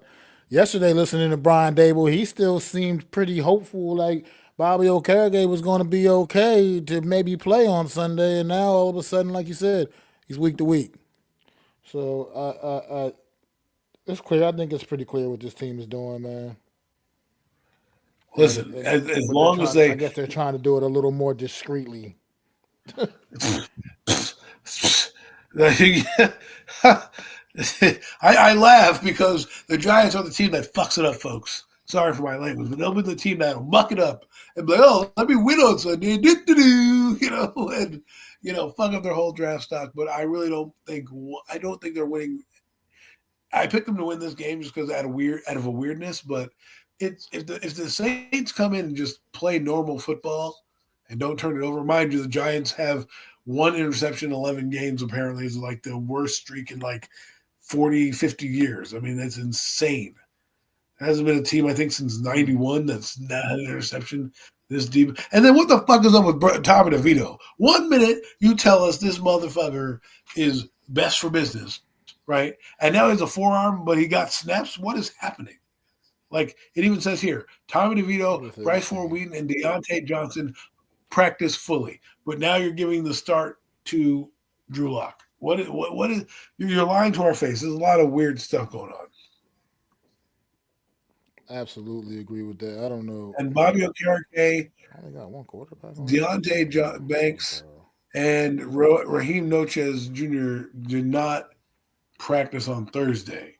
yesterday, listening to Brian Dable, he still seemed pretty hopeful, like Bobby Okereke was going to be okay to maybe play on Sunday, and now all of a sudden, like you said, he's week to week. So it's clear. I think it's pretty clear what this team is doing, man. Listen, as But they're long as trying. I they, guess they're trying to do it a little more discreetly. I laugh because the Giants are the team that fucks it up, folks. Sorry for my language, but they'll be the team that'll muck it up and be like, "Oh, let me win on Sunday," and fuck up their whole draft stock. But I really don't think they're winning. I picked them to win this game just because out of a weirdness. But it's if the Saints come in and just play normal football and don't turn it over. Mind you, the Giants have one interception in 11 games. Apparently, is like the worst streak in like 40, 50 years. I mean, that's insane. There hasn't been a team, I think, since '91 that's not had an interception this deep. And then what the fuck is up with Tommy DeVito? 1 minute you tell us this motherfucker is best for business, right? And now he's a forearm, but he got snaps. What is happening? Like it even says here, Tommy DeVito, Bryce Ford Wheaton, and Deontay Johnson practice fully. But now you're giving the start to Drew Lock. What is you're lying to our face. There's a lot of weird stuff going on. Absolutely agree with that. I don't know. And Bobby Okereke, I only got one quarterback. Deontay Banks, and Raheem Nochez Jr. did not practice on Thursday.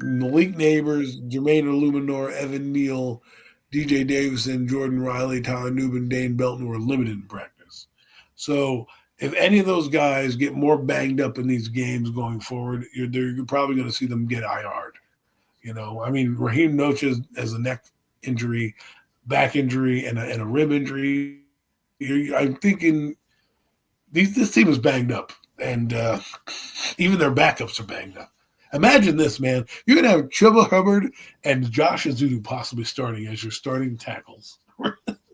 Malik Neighbors, Jermaine Illuminor, Evan Neal, DJ Davison, Jordan Riley, Tyler Newman, Dane Belton were limited in practice. So if any of those guys get more banged up in these games going forward, you're probably going to see them get IR'd. I mean, Raheem Nochez has a neck injury, back injury, and a rib injury. I'm thinking this team is banged up, and even their backups are banged up. Imagine this, man. You're going to have Chuba Hubbard and Josh Azudu possibly starting as your starting tackles.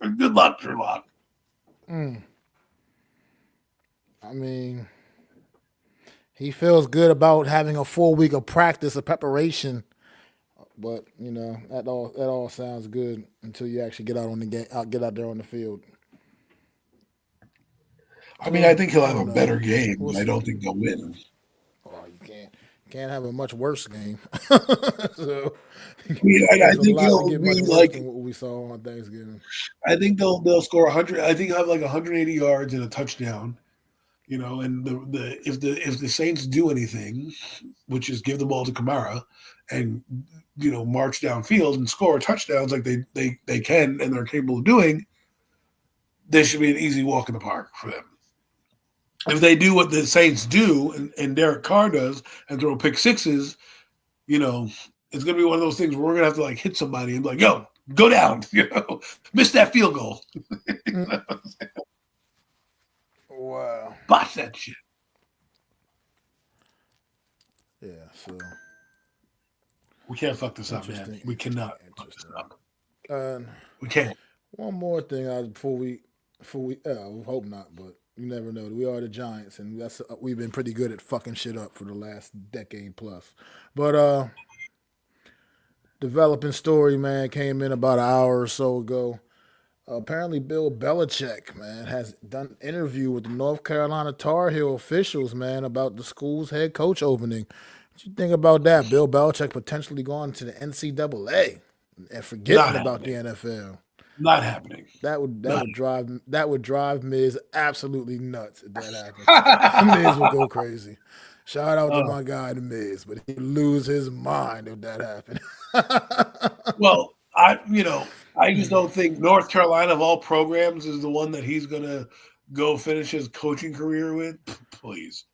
Good luck, Sherlock. I mean, he feels good about having a full week of practice, of preparation. But that all sounds good until you actually get out on the game, get out there on the field. I mean, I think he'll have a better game, but I don't think they'll win. Oh, you can't have a much worse game. So I think he'll be like than what we saw on Thanksgiving. I think they'll score 100. I think he'll have like 180 yards and a touchdown. And if the Saints do anything, which is give the ball to Kamara and march downfield and score touchdowns like they can and they're capable of doing, this should be an easy walk in the park for them. If they do what the Saints do and Derek Carr does and throw pick sixes, it's going to be one of those things where we're going to have to like hit somebody and be like, "Yo, go down," miss that field goal. Wow. Botch that shit. Yeah, so we can't fuck this up, man. We cannot fuck this up. We can't. One more thing before we hope not, but you never know. We are the Giants, and we've been pretty good at fucking shit up for the last decade plus. But developing story, man, came in about an hour or so ago. Apparently, Bill Belichick, man, has done an interview with the North Carolina Tar Heel officials, man, about the school's head coach opening. What you think about that? Bill Belichick potentially going to the NCAA and forgetting about the NFL. Not happening. That would drive Miz absolutely nuts if that happened. Miz would go crazy. Shout out to my guy, the Miz, but he'd lose his mind if that happened. Well, I just don't think North Carolina of all programs is the one that he's gonna go finish his coaching career with. Please.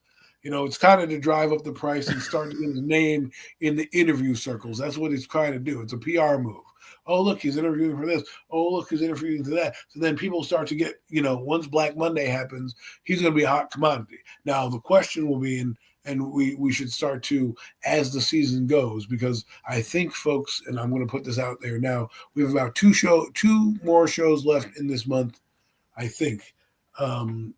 It's kind of to drive up the price and start to get his name in the interview circles. That's what he's trying to do. It's a PR move. Oh, look, he's interviewing for this. Oh, look, he's interviewing for that. So then people start to get, once Black Monday happens, he's going to be a hot commodity. Now, the question will be, and we should start to, as the season goes, because I think, folks, and I'm going to put this out there now, we have about two more shows left in this month, I think. And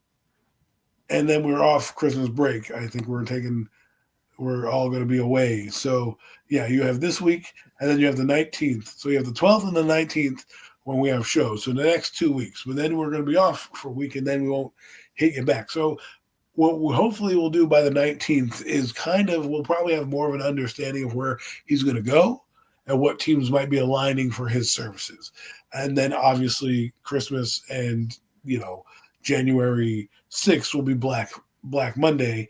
then we're off Christmas break. I think we're all going to be away. So, yeah, you have this week, and then you have the 19th. So you have the 12th and the 19th when we have shows. So the next 2 weeks. But then we're going to be off for a week, and then we won't hit you back. So what we hopefully we'll do by the 19th is we'll probably have more of an understanding of where he's going to go and what teams might be aligning for his services. And then obviously Christmas and, January 6th will be Black Monday.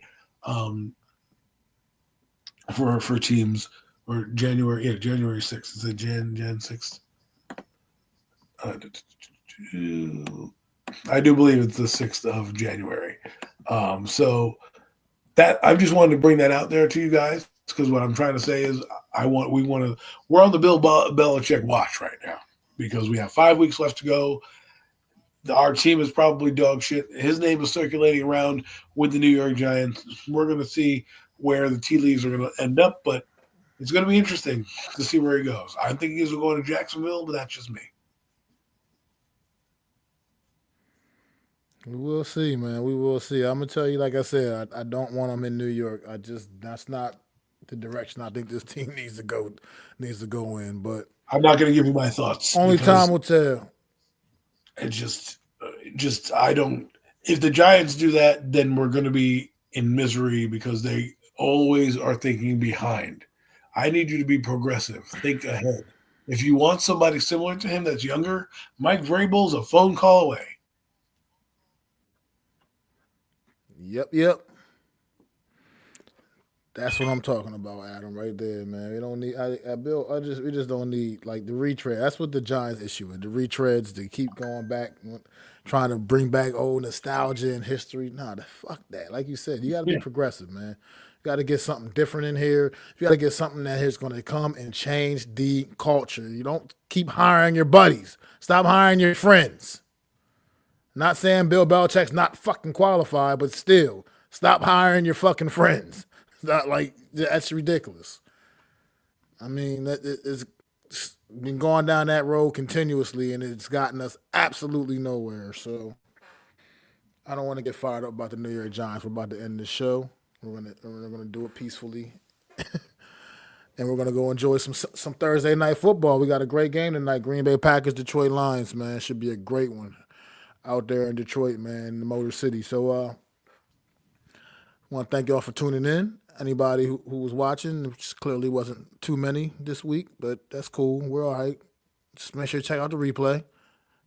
For teams, or January 6th. Is it Jan 6th? I do believe it's the 6th of January. So that I just wanted to bring that out there to you guys, because what I'm trying to say is we're on the Bill Belichick watch right now, because we have 5 weeks left to go. Our team is probably dog shit. His name is circulating around with the New York Giants. We're going to see where the tea leaves are going to end up, but it's going to be interesting to see where he goes. I think he's going to Jacksonville, but that's just me. We will see, man. We will see. I'm gonna tell you, like I said, I don't want him in New York. That's not the direction I think this team needs to go in. But I'm not going to give you my thoughts. Only time will tell. It just I don't. If the Giants do that, then we're going to be in misery, because they always are thinking behind. I need you to be progressive. Think ahead. If you want somebody similar to him that's younger, Mike Vrabel's a phone call away. Yep. That's what I'm talking about, Adam, right there, man. We don't need we just don't need like the retread. That's what the Giants issue is. The retreads to keep going back, trying to bring back old nostalgia and history. Nah, fuck that. Like you said, you gotta be progressive, man. You gotta get something different in here. You gotta get something that is gonna come and change the culture. You don't keep hiring your buddies. Stop hiring your friends. Not saying Bill Belichick's not fucking qualified, but still, stop hiring your fucking friends. Not like that's ridiculous. I mean, it's been going down that road continuously, and it's gotten us absolutely nowhere. So I don't want to get fired up about the New York Giants. We're about to end the show. We're gonna do it peacefully, and we're gonna go enjoy some Thursday night football. We got a great game tonight. Green Bay Packers, Detroit Lions. Man, should be a great one out there in Detroit, man, in the Motor City. So I want to thank y'all for tuning in. Anybody who was watching, which clearly wasn't too many this week, but that's cool. We're all right. Just make sure you check out the replay.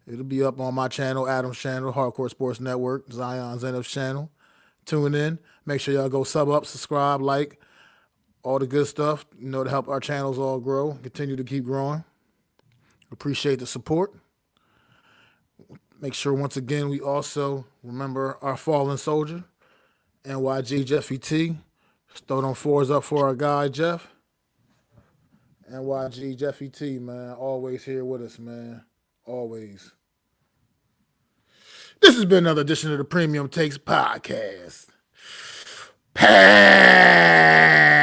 It'll be up on my channel, Adam's channel, Hardcore Sports Network, Zion Zainab's channel. Tune in. Make sure y'all go subscribe, like, all the good stuff, to help our channels all grow, continue to keep growing. Appreciate the support. Make sure, once again, we also remember our fallen soldier, NYG Jeffy T. Just throw them fours up for our guy, Jeff. NYG Jeffy T, man. Always here with us, man. Always. This has been another edition of the Premium Takes Podcast. Pass.